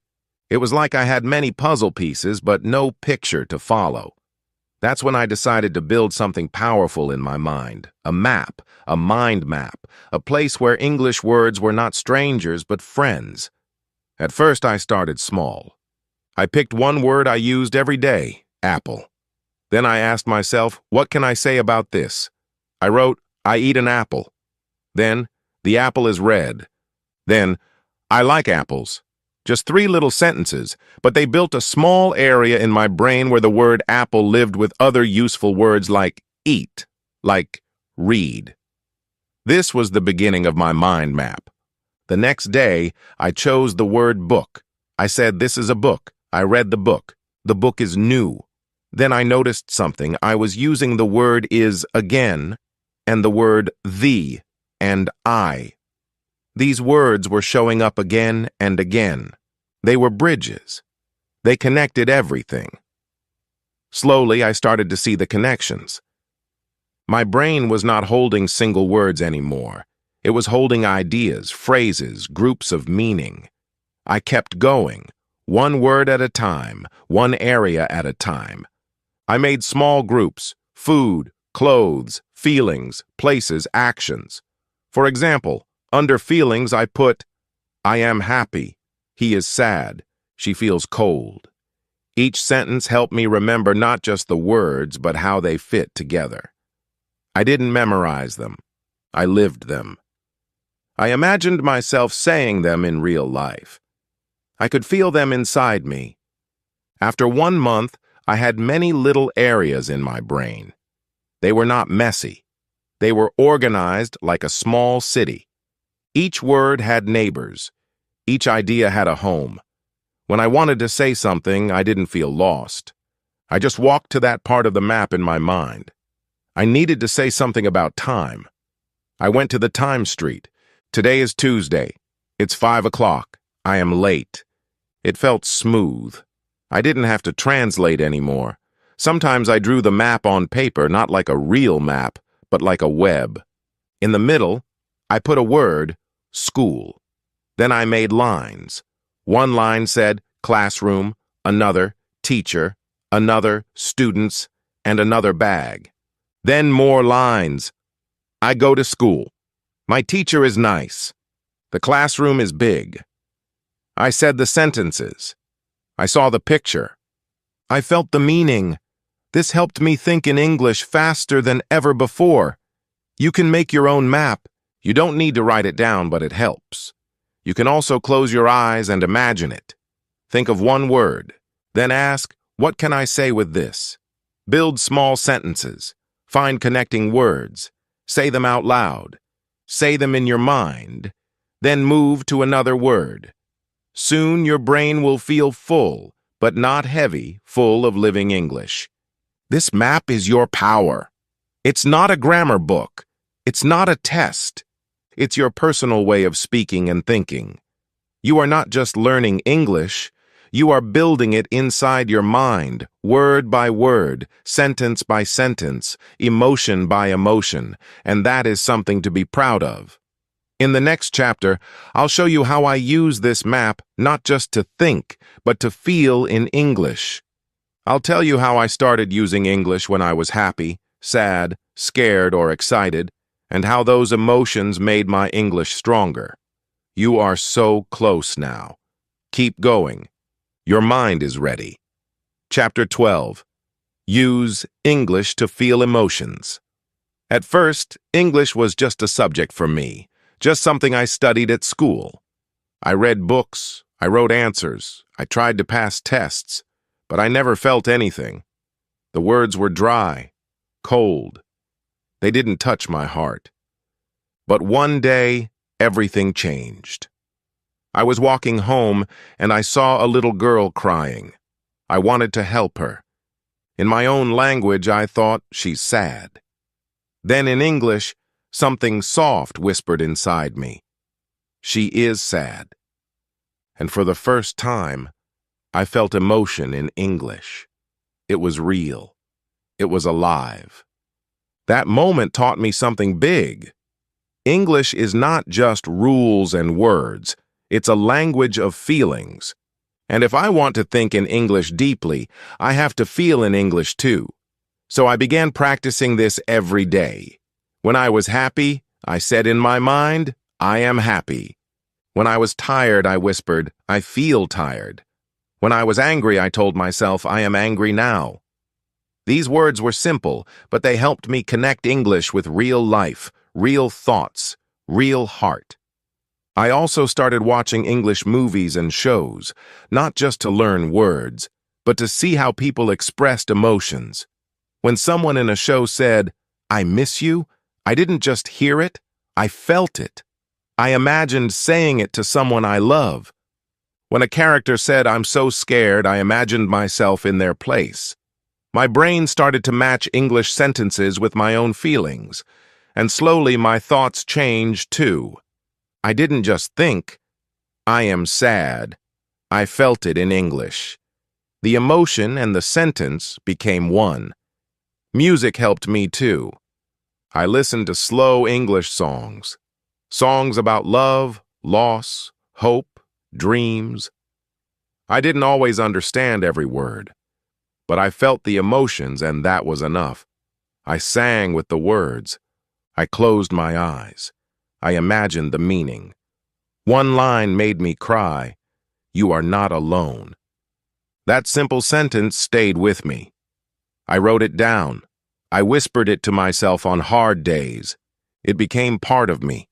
It was like I had many puzzle pieces, but no picture to follow. That's when I decided to build something powerful in my mind, a map, a mind map, a place where English words were not strangers but friends. At first, I started small. I picked one word I used every day, apple. Then I asked myself, what can I say about this? I wrote, I eat an apple. Then, the apple is red. Then, I like apples. Just 3 little sentences, but they built a small area in my brain where the word apple lived with other useful words like eat, like read. This was the beginning of my mind map. The next day, I chose the word book. I said, this is a book. I read the book. The book is new. Then I noticed something. I was using the word is again, and the word the and I. These words were showing up again and again. They were bridges. They connected everything. Slowly, I started to see the connections. My brain was not holding single words anymore. It was holding ideas, phrases, groups of meaning. I kept going, one word at a time, one area at a time. I made small groups: food, clothes, feelings, places, actions. For example, under feelings, I put, I am happy. He is sad. She feels cold. Each sentence helped me remember not just the words, but how they fit together. I didn't memorize them. I lived them. I imagined myself saying them in real life. I could feel them inside me. After 1 month, I had many little areas in my brain. They were not messy. They were organized like a small city. Each word had neighbors. Each idea had a home. When I wanted to say something, I didn't feel lost. I just walked to that part of the map in my mind. I needed to say something about time. I went to the time street. Today is Tuesday. It's 5 o'clock. I am late. It felt smooth. I didn't have to translate anymore. Sometimes I drew the map on paper, not like a real map, but like a web. In the middle, I put a word, school. Then I made lines. One line said classroom, another teacher, another students, and another bag. Then more lines. I go to school. My teacher is nice. The classroom is big. I said the sentences. I saw the picture. I felt the meaning. This helped me think in English faster than ever before. You can make your own map. You don't need to write it down, but it helps. You can also close your eyes and imagine it. Think of one word. Then ask, what can I say with this? Build small sentences. Find connecting words. Say them out loud. Say them in your mind. Then move to another word. Soon your brain will feel full, but not heavy, full of living English. This map is your power. It's not a grammar book. It's not a test. It's your personal way of speaking and thinking. You are not just learning English. You are building it inside your mind, word by word, sentence by sentence, emotion by emotion, and that is something to be proud of. In the next chapter, I'll show you how I use this map not just to think, but to feel in English. I'll tell you how I started using English when I was happy, sad, scared, or excited, and how those emotions made my English stronger. You are so close now. Keep going. Your mind is ready. Chapter 12. Use English to feel emotions. At first, English was just a subject for me, just something I studied at school. I read books, I wrote answers, I tried to pass tests, but I never felt anything. The words were dry, cold. They didn't touch my heart. But one day, everything changed. I was walking home and I saw a little girl crying. I wanted to help her. In my own language, I thought, she's sad. Then in English, something soft whispered inside me. She is sad. And for the first time, I felt emotion in English. It was real. It was alive. That moment taught me something big. English is not just rules and words. It's a language of feelings. And if I want to think in English deeply, I have to feel in English too. So I began practicing this every day. When I was happy, I said in my mind, I am happy. When I was tired, I whispered, I feel tired. When I was angry, I told myself, I am angry now. These words were simple, but they helped me connect English with real life, real thoughts, real heart. I also started watching English movies and shows, not just to learn words, but to see how people expressed emotions. When someone in a show said, I miss you, I didn't just hear it, I felt it. I imagined saying it to someone I love. When a character said, I'm so scared, I imagined myself in their place. My brain started to match English sentences with my own feelings, and slowly my thoughts changed too. I didn't just think, I am sad. I felt it in English. The emotion and the sentence became one. Music helped me too. I listened to slow English songs. Songs about love, loss, hope, dreams. I didn't always understand every word, but I felt the emotions and that was enough. I sang with the words. I closed my eyes. I imagined the meaning. One line made me cry. You are not alone. That simple sentence stayed with me. I wrote it down. I whispered it to myself on hard days. It became part of me.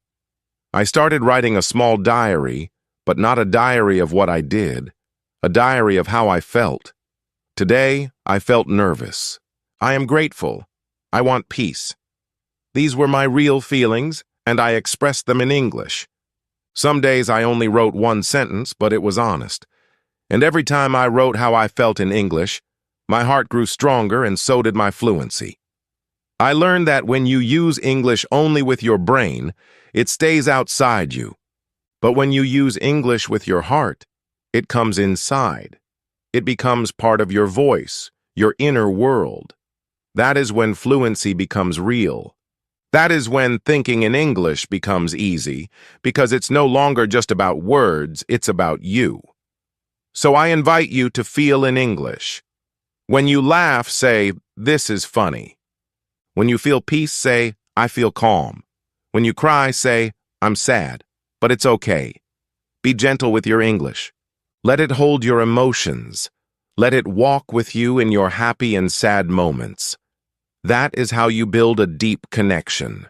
I started writing a small diary, but not a diary of what I did, a diary of how I felt. Today, I felt nervous. I am grateful. I want peace. These were my real feelings, and I expressed them in English. Some days I only wrote one sentence, but it was honest. And every time I wrote how I felt in English, my heart grew stronger and so did my fluency. I learned that when you use English only with your brain, it stays outside you. But when you use English with your heart, it comes inside. It becomes part of your voice, your inner world. That is when fluency becomes real. That is when thinking in English becomes easy, because it's no longer just about words, it's about you. So I invite you to feel in English. When you laugh, say, "This is funny." When you feel peace, say, "I feel calm." When you cry, say, "I'm sad, but it's okay." Be gentle with your English. Let it hold your emotions. Let it walk with you in your happy and sad moments. That is how you build a deep connection.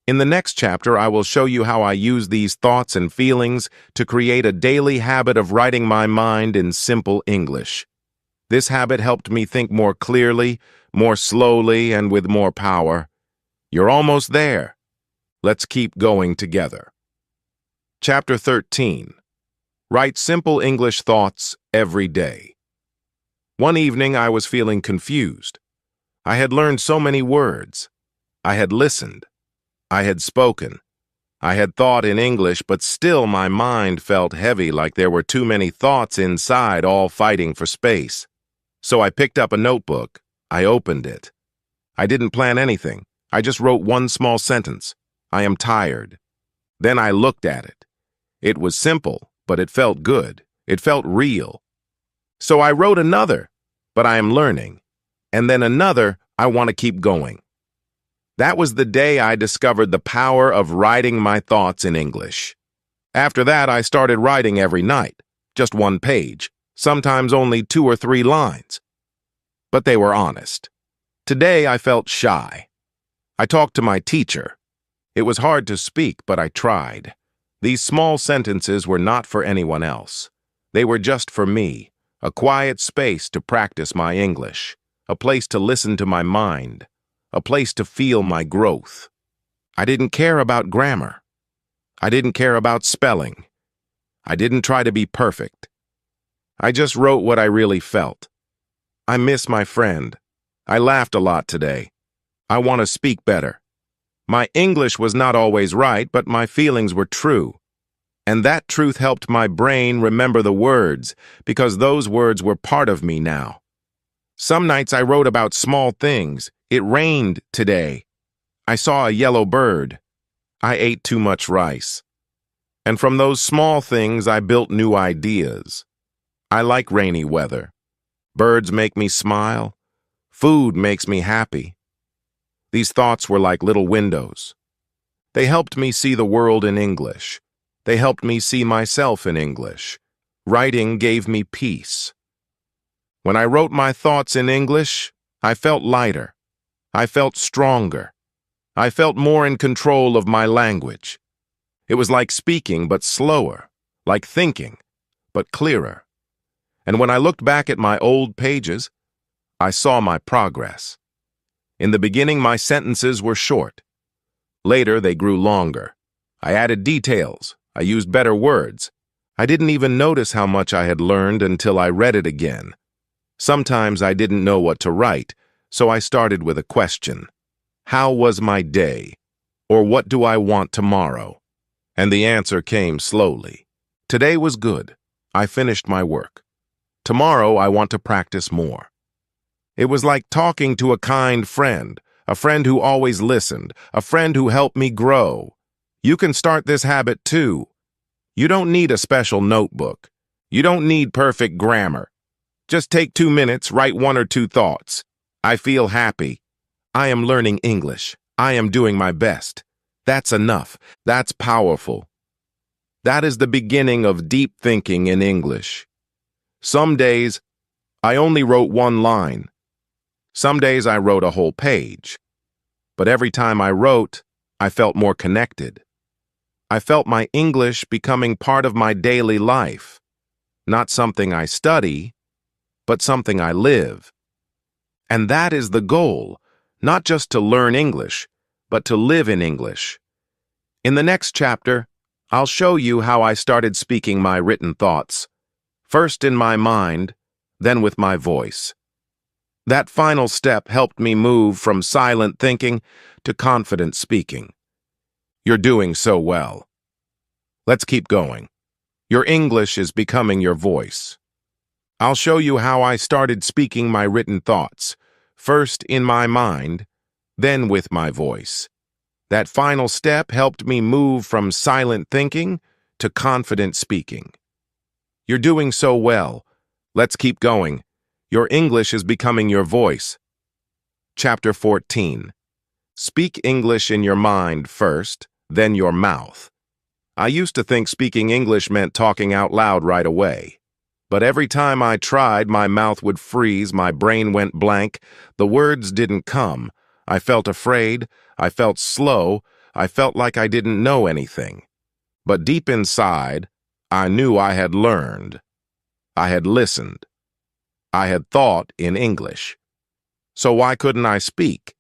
In the next chapter, I will show you how I use these thoughts and feelings to create a daily habit of writing my mind in simple English. This habit helped me think more clearly, more slowly, and with more power. You're almost there. Let's keep going together. Chapter 13. Write simple English thoughts every day. One evening, I was feeling confused. I had learned so many words. I had listened. I had spoken. I had thought in English, but still my mind felt heavy, like there were too many thoughts inside, all fighting for space. So I picked up a notebook. I opened it. I didn't plan anything. I just wrote one small sentence. "I am tired." Then I looked at it. It was simple, but it felt good. It felt real. So I wrote another, "But I am learning." And then another, "I want to keep going." That was the day I discovered the power of writing my thoughts in English. After that, I started writing every night, just one page, sometimes only 2 or 3 lines. But they were honest. Today, I felt shy. I talked to my teacher. It was hard to speak, but I tried. These small sentences were not for anyone else. They were just for me, a quiet space to practice my English, a place to listen to my mind, a place to feel my growth. I didn't care about grammar. I didn't care about spelling. I didn't try to be perfect. I just wrote what I really felt. I miss my friend. I laughed a lot today. I want to speak better. My English was not always right, but my feelings were true. And that truth helped my brain remember the words, because those words were part of me now. Some nights I wrote about small things. It rained today. I saw a yellow bird. I ate too much rice. And from those small things, I built new ideas. I like rainy weather. Birds make me smile. Food makes me happy. These thoughts were like little windows. They helped me see the world in English. They helped me see myself in English. Writing gave me peace. When I wrote my thoughts in English, I felt lighter. I felt stronger. I felt more in control of my language. It was like speaking, but slower, like thinking, but clearer. And when I looked back at my old pages, I saw my progress. In the beginning, my sentences were short. Later, they grew longer. I added details. I used better words. I didn't even notice how much I had learned until I read it again. Sometimes I didn't know what to write, so I started with a question. How was my day? Or what do I want tomorrow? And the answer came slowly. Today was good. I finished my work. Tomorrow I want to practice more. It was like talking to a kind friend, a friend who always listened, a friend who helped me grow. You can start this habit too. You don't need a special notebook. You don't need perfect grammar. Just take 2 minutes, write 1 or 2 thoughts. I feel happy. I am learning English. I am doing my best. That's enough. That's powerful. That is the beginning of deep thinking in English. Some days, I only wrote one line. Some days I wrote a whole page. But every time I wrote, I felt more connected. I felt my English becoming part of my daily life. Not something I study, but something I live. And that is the goal, not just to learn English, but to live in English. In the next chapter, I'll show you how I started speaking my written thoughts, first in my mind, then with my voice. That final step helped me move from silent thinking to confident speaking. You're doing so well. Let's keep going. Your English is becoming your voice. I'll show you how I started speaking my written thoughts, first in my mind, then with my voice. That final step helped me move from silent thinking to confident speaking. You're doing so well. Let's keep going. Your English is becoming your voice. Chapter 14. Speak English in your mind first, then your mouth. I used to think speaking English meant talking out loud right away. But every time I tried, my mouth would freeze, my brain went blank, the words didn't come. I felt afraid, I felt slow, I felt like I didn't know anything. But deep inside, I knew I had learned. I had listened. I had thought in English. So why couldn't I speak?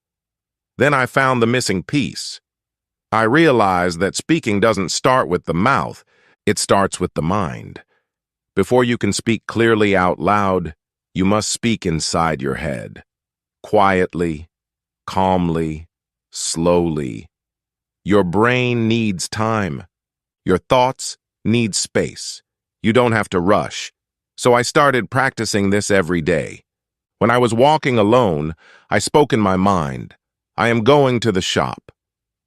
Then I found the missing piece. I realized that speaking doesn't start with the mouth, it starts with the mind. Before you can speak clearly out loud, you must speak inside your head. Quietly, calmly, slowly. Your brain needs time. Your thoughts need space. You don't have to rush. So I started practicing this every day. When I was walking alone, I spoke in my mind. I am going to the shop.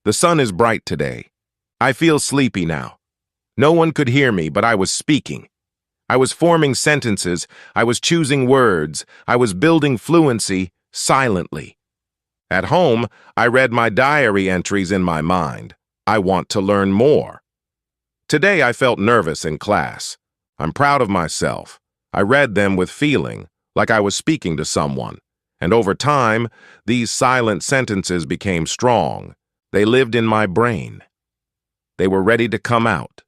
The sun is bright today. I feel sleepy now. No one could hear me, but I was speaking. I was forming sentences. I was choosing words. I was building fluency silently. At home, I read my diary entries in my mind. I want to learn more. Today, I felt nervous in class. I'm proud of myself. I read them with feeling, like I was speaking to someone. And over time, these silent sentences became strong. They lived in my brain. They were ready to come out.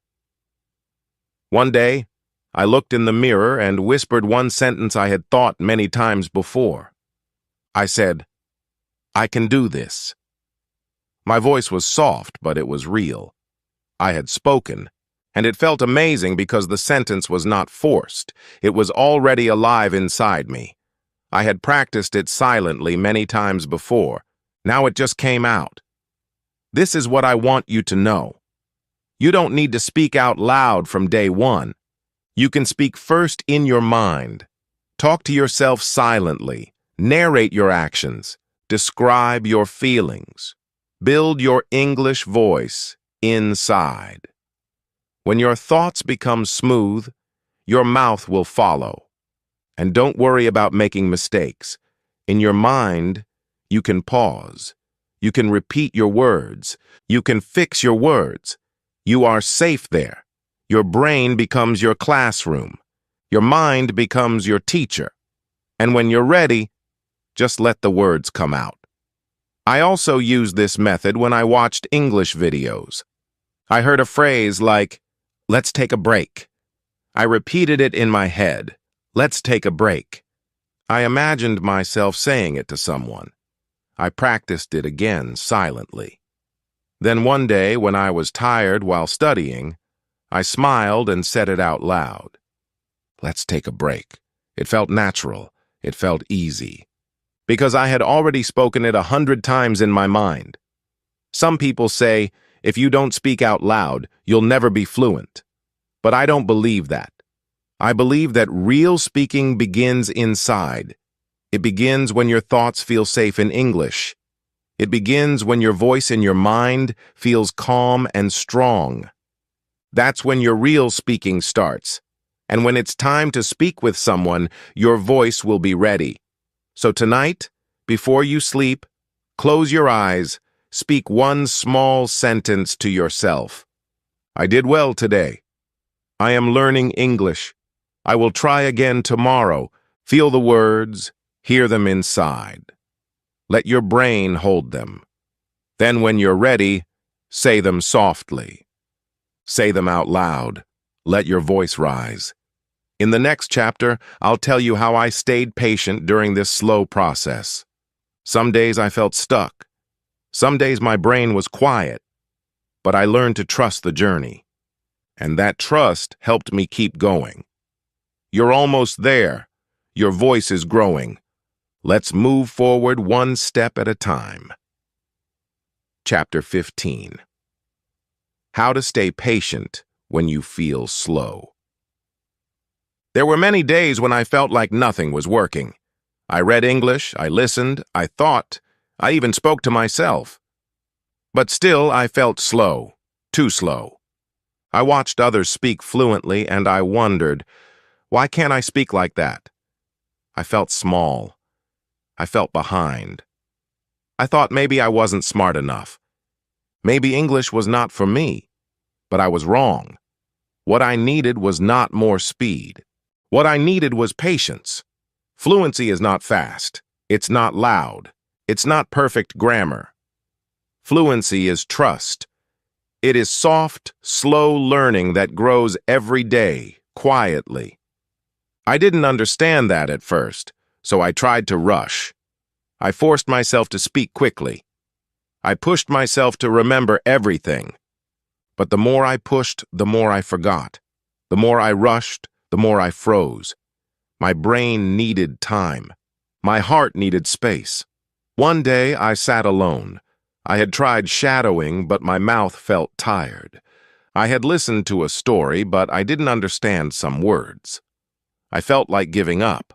One day, I looked in the mirror and whispered one sentence I had thought many times before. I said, "I can do this." My voice was soft, but it was real. I had spoken, and it felt amazing because the sentence was not forced. It was already alive inside me. I had practiced it silently many times before. Now it just came out. This is what I want you to know. You don't need to speak out loud from day one. You can speak first in your mind. Talk to yourself silently. Narrate your actions. Describe your feelings. Build your English voice inside. When your thoughts become smooth, your mouth will follow. And don't worry about making mistakes. In your mind, you can pause. You can repeat your words. You can fix your words. You are safe there. Your brain becomes your classroom. Your mind becomes your teacher. And when you're ready, just let the words come out. I also used this method when I watched English videos. I heard a phrase like, "Let's take a break." I repeated it in my head. Let's take a break. I imagined myself saying it to someone. I practiced it again silently. Then one day, when I was tired while studying, I smiled and said it out loud. Let's take a break. It felt natural. It felt easy. Because I had already spoken it 100 times in my mind. Some people say, if you don't speak out loud, you'll never be fluent. But I don't believe that. I believe that real speaking begins inside. It begins when your thoughts feel safe in English. It begins when your voice in your mind feels calm and strong. That's when your real speaking starts. And when it's time to speak with someone, your voice will be ready. So tonight, before you sleep, close your eyes, speak one small sentence to yourself. I did well today. I am learning English. I will try again tomorrow. Feel the words, hear them inside. Let your brain hold them. Then when you're ready, say them softly. Say them out loud. Let your voice rise. In the next chapter, I'll tell you how I stayed patient during this slow process. Some days I felt stuck. Some days my brain was quiet. But I learned to trust the journey. And that trust helped me keep going. You're almost there. Your voice is growing. Let's move forward one step at a time. Chapter 15. How to stay patient when you feel slow. There were many days when I felt like nothing was working. I read English, I listened, I thought, I even spoke to myself. But still, I felt slow, too slow. I watched others speak fluently and I wondered, why can't I speak like that? I felt small. I felt behind. I thought maybe I wasn't smart enough. Maybe English was not for me. But I was wrong. What I needed was not more speed. What I needed was patience. Fluency is not fast. It's not loud. It's not perfect grammar. Fluency is trust. It is soft, slow learning that grows every day, quietly. I didn't understand that at first, so I tried to rush. I forced myself to speak quickly. I pushed myself to remember everything. But the more I pushed, the more I forgot. The more I rushed, the more I froze. My brain needed time. My heart needed space. One day I sat alone. I had tried shadowing, but my mouth felt tired. I had listened to a story, but I didn't understand some words. I felt like giving up.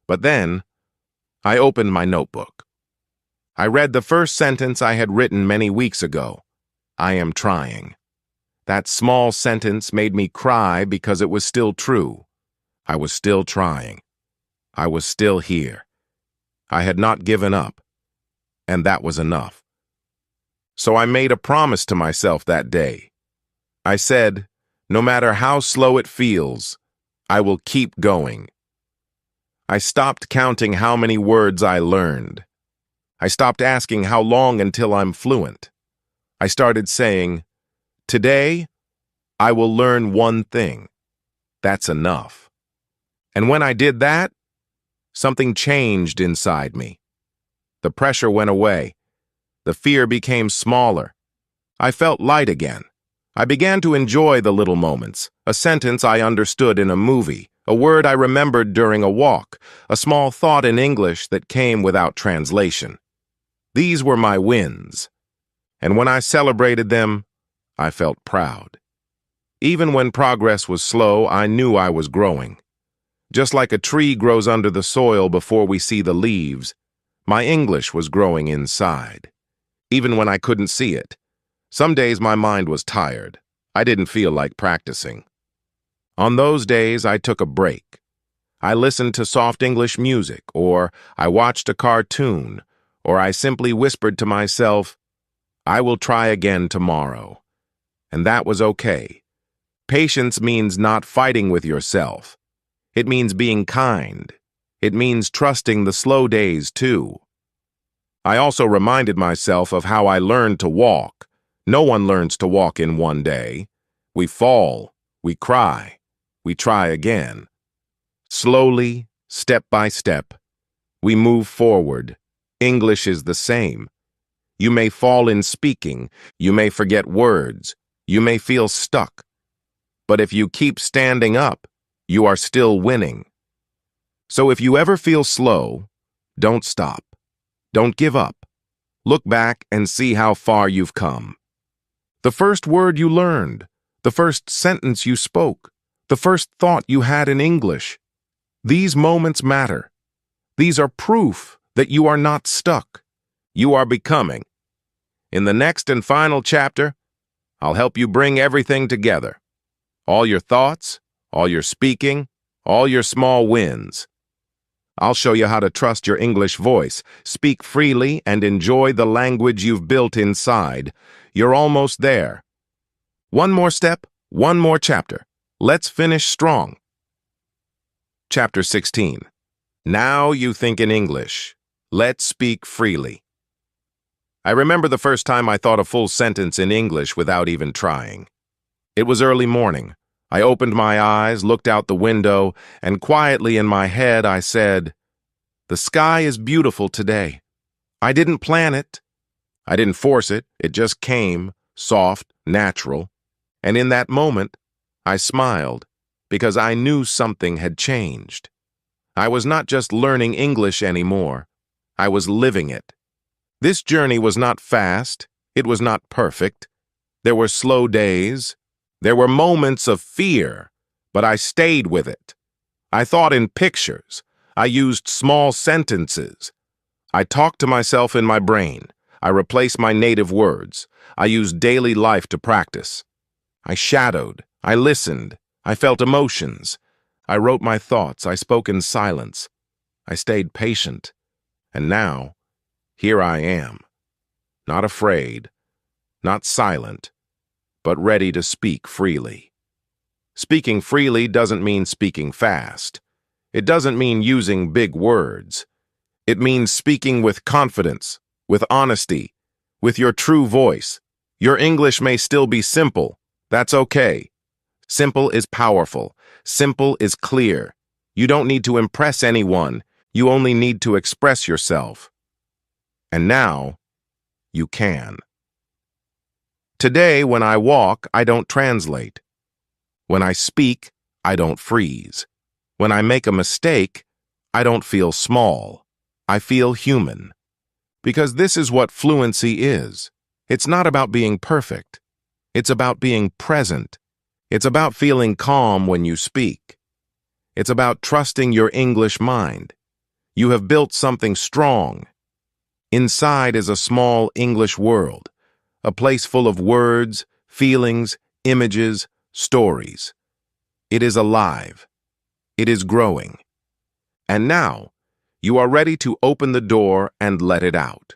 But then, I opened my notebook. I read the first sentence I had written many weeks ago. I am trying. That small sentence made me cry because it was still true. I was still trying. I was still here. I had not given up. And that was enough. So I made a promise to myself that day. I said, no matter how slow it feels, I will keep going. I stopped counting how many words I learned. I stopped asking how long until I'm fluent. I started saying, today, I will learn one thing. That's enough. And when I did that, something changed inside me. The pressure went away. The fear became smaller. I felt light again. I began to enjoy the little moments, a sentence I understood in a movie, a word I remembered during a walk, a small thought in English that came without translation. These were my wins. And when I celebrated them, I felt proud. Even when progress was slow, I knew I was growing. Just like a tree grows under the soil before we see the leaves, my English was growing inside. Even when I couldn't see it. Some days my mind was tired. I didn't feel like practicing. On those days, I took a break. I listened to soft English music, or I watched a cartoon, or I simply whispered to myself, I will try again tomorrow. And that was okay. Patience means not fighting with yourself. It means being kind. It means trusting the slow days, too. I also reminded myself of how I learned to walk. No one learns to walk in one day. We fall, we cry, we try again. Slowly, step by step, we move forward. English is the same. You may fall in speaking, you may forget words, you may feel stuck. But if you keep standing up, you are still winning. So if you ever feel slow, don't stop. Don't give up. Look back and see how far you've come. The first word you learned, the first sentence you spoke, the first thought you had in English. These moments matter. These are proof that you are not stuck. You are becoming. In the next and final chapter, I'll help you bring everything together. All your thoughts, all your speaking, all your small wins. I'll show you how to trust your English voice, speak freely, and enjoy the language you've built inside. You're almost there. One more step, one more chapter. Let's finish strong. Chapter 16. Now you think in English. Let's speak freely. I remember the first time I thought a full sentence in English without even trying. It was early morning. I opened my eyes, looked out the window, and quietly in my head I said, "The sky is beautiful today." I didn't plan it. I didn't force it. It just came, soft, natural. And in that moment, I smiled because I knew something had changed. I was not just learning English anymore. I was living it. This journey was not fast. It was not perfect. There were slow days. There were moments of fear, but I stayed with it. I thought in pictures. I used small sentences. I talked to myself in my brain. I replaced my native words. I used daily life to practice. I shadowed. I listened. I felt emotions. I wrote my thoughts. I spoke in silence. I stayed patient. And now, here I am. Not afraid, not silent, but ready to speak freely. Speaking freely doesn't mean speaking fast. It doesn't mean using big words. It means speaking with confidence, with honesty, with your true voice. Your English may still be simple. That's okay. Simple is powerful. Simple is clear. You don't need to impress anyone. You only need to express yourself. And now, you can. Today, when I walk, I don't translate. When I speak, I don't freeze. When I make a mistake, I don't feel small. I feel human. Because this is what fluency is. It's not about being perfect. It's about being present. It's about feeling calm when you speak. It's about trusting your English mind. You have built something strong. Inside is a small English world, a place full of words, feelings, images, stories. It is alive. It is growing. And now, you are ready to open the door and let it out.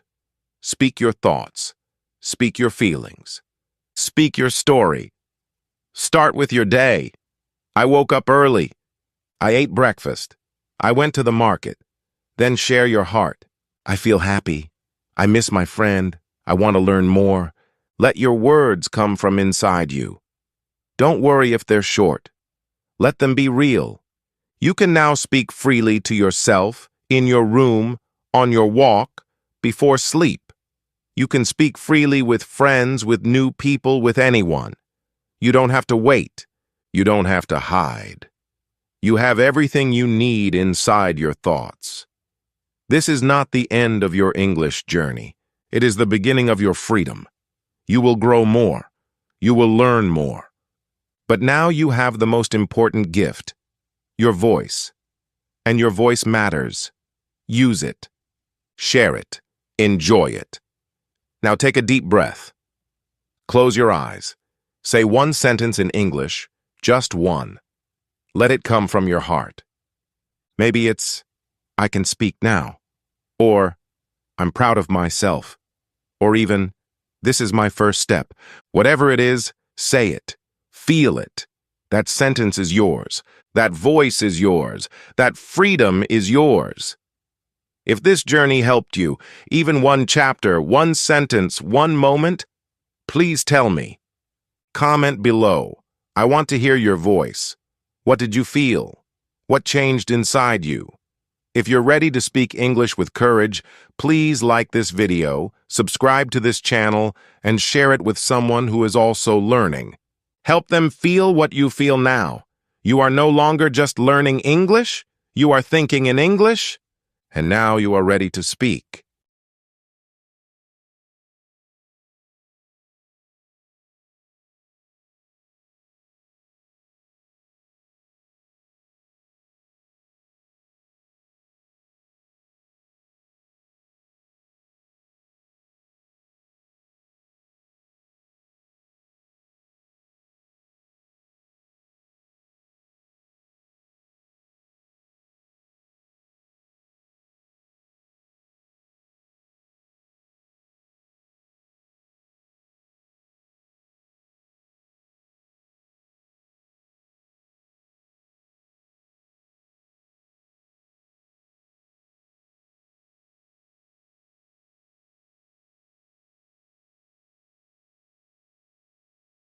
Speak your thoughts. Speak your feelings. Speak your story. Start with your day. I woke up early. I ate breakfast. I went to the market. Then share your heart. I feel happy. I miss my friend. I want to learn more. Let your words come from inside you. Don't worry if they're short. Let them be real. You can now speak freely to yourself, in your room, on your walk, before sleep. You can speak freely with friends, with new people, with anyone. You don't have to wait. You don't have to hide. You have everything you need inside your thoughts. This is not the end of your English journey. It is the beginning of your freedom. You will grow more. You will learn more. But now you have the most important gift, your voice. And your voice matters. Use it. Share it. Enjoy it. Now take a deep breath. Close your eyes. Say one sentence in English, just one. Let it come from your heart. Maybe it's, "I can speak now," or "I'm proud of myself," or even, "This is my first step." Whatever it is, say it. Feel it. That sentence is yours. That voice is yours. That freedom is yours. If this journey helped you, even one chapter, one sentence, one moment, please tell me. Comment below. I want to hear your voice. What did you feel? What changed inside you? If you're ready to speak English with courage, please like this video, subscribe to this channel, and share it with someone who is also learning. Help them feel what you feel now. You are no longer just learning English. You are thinking in English. And now you are ready to speak.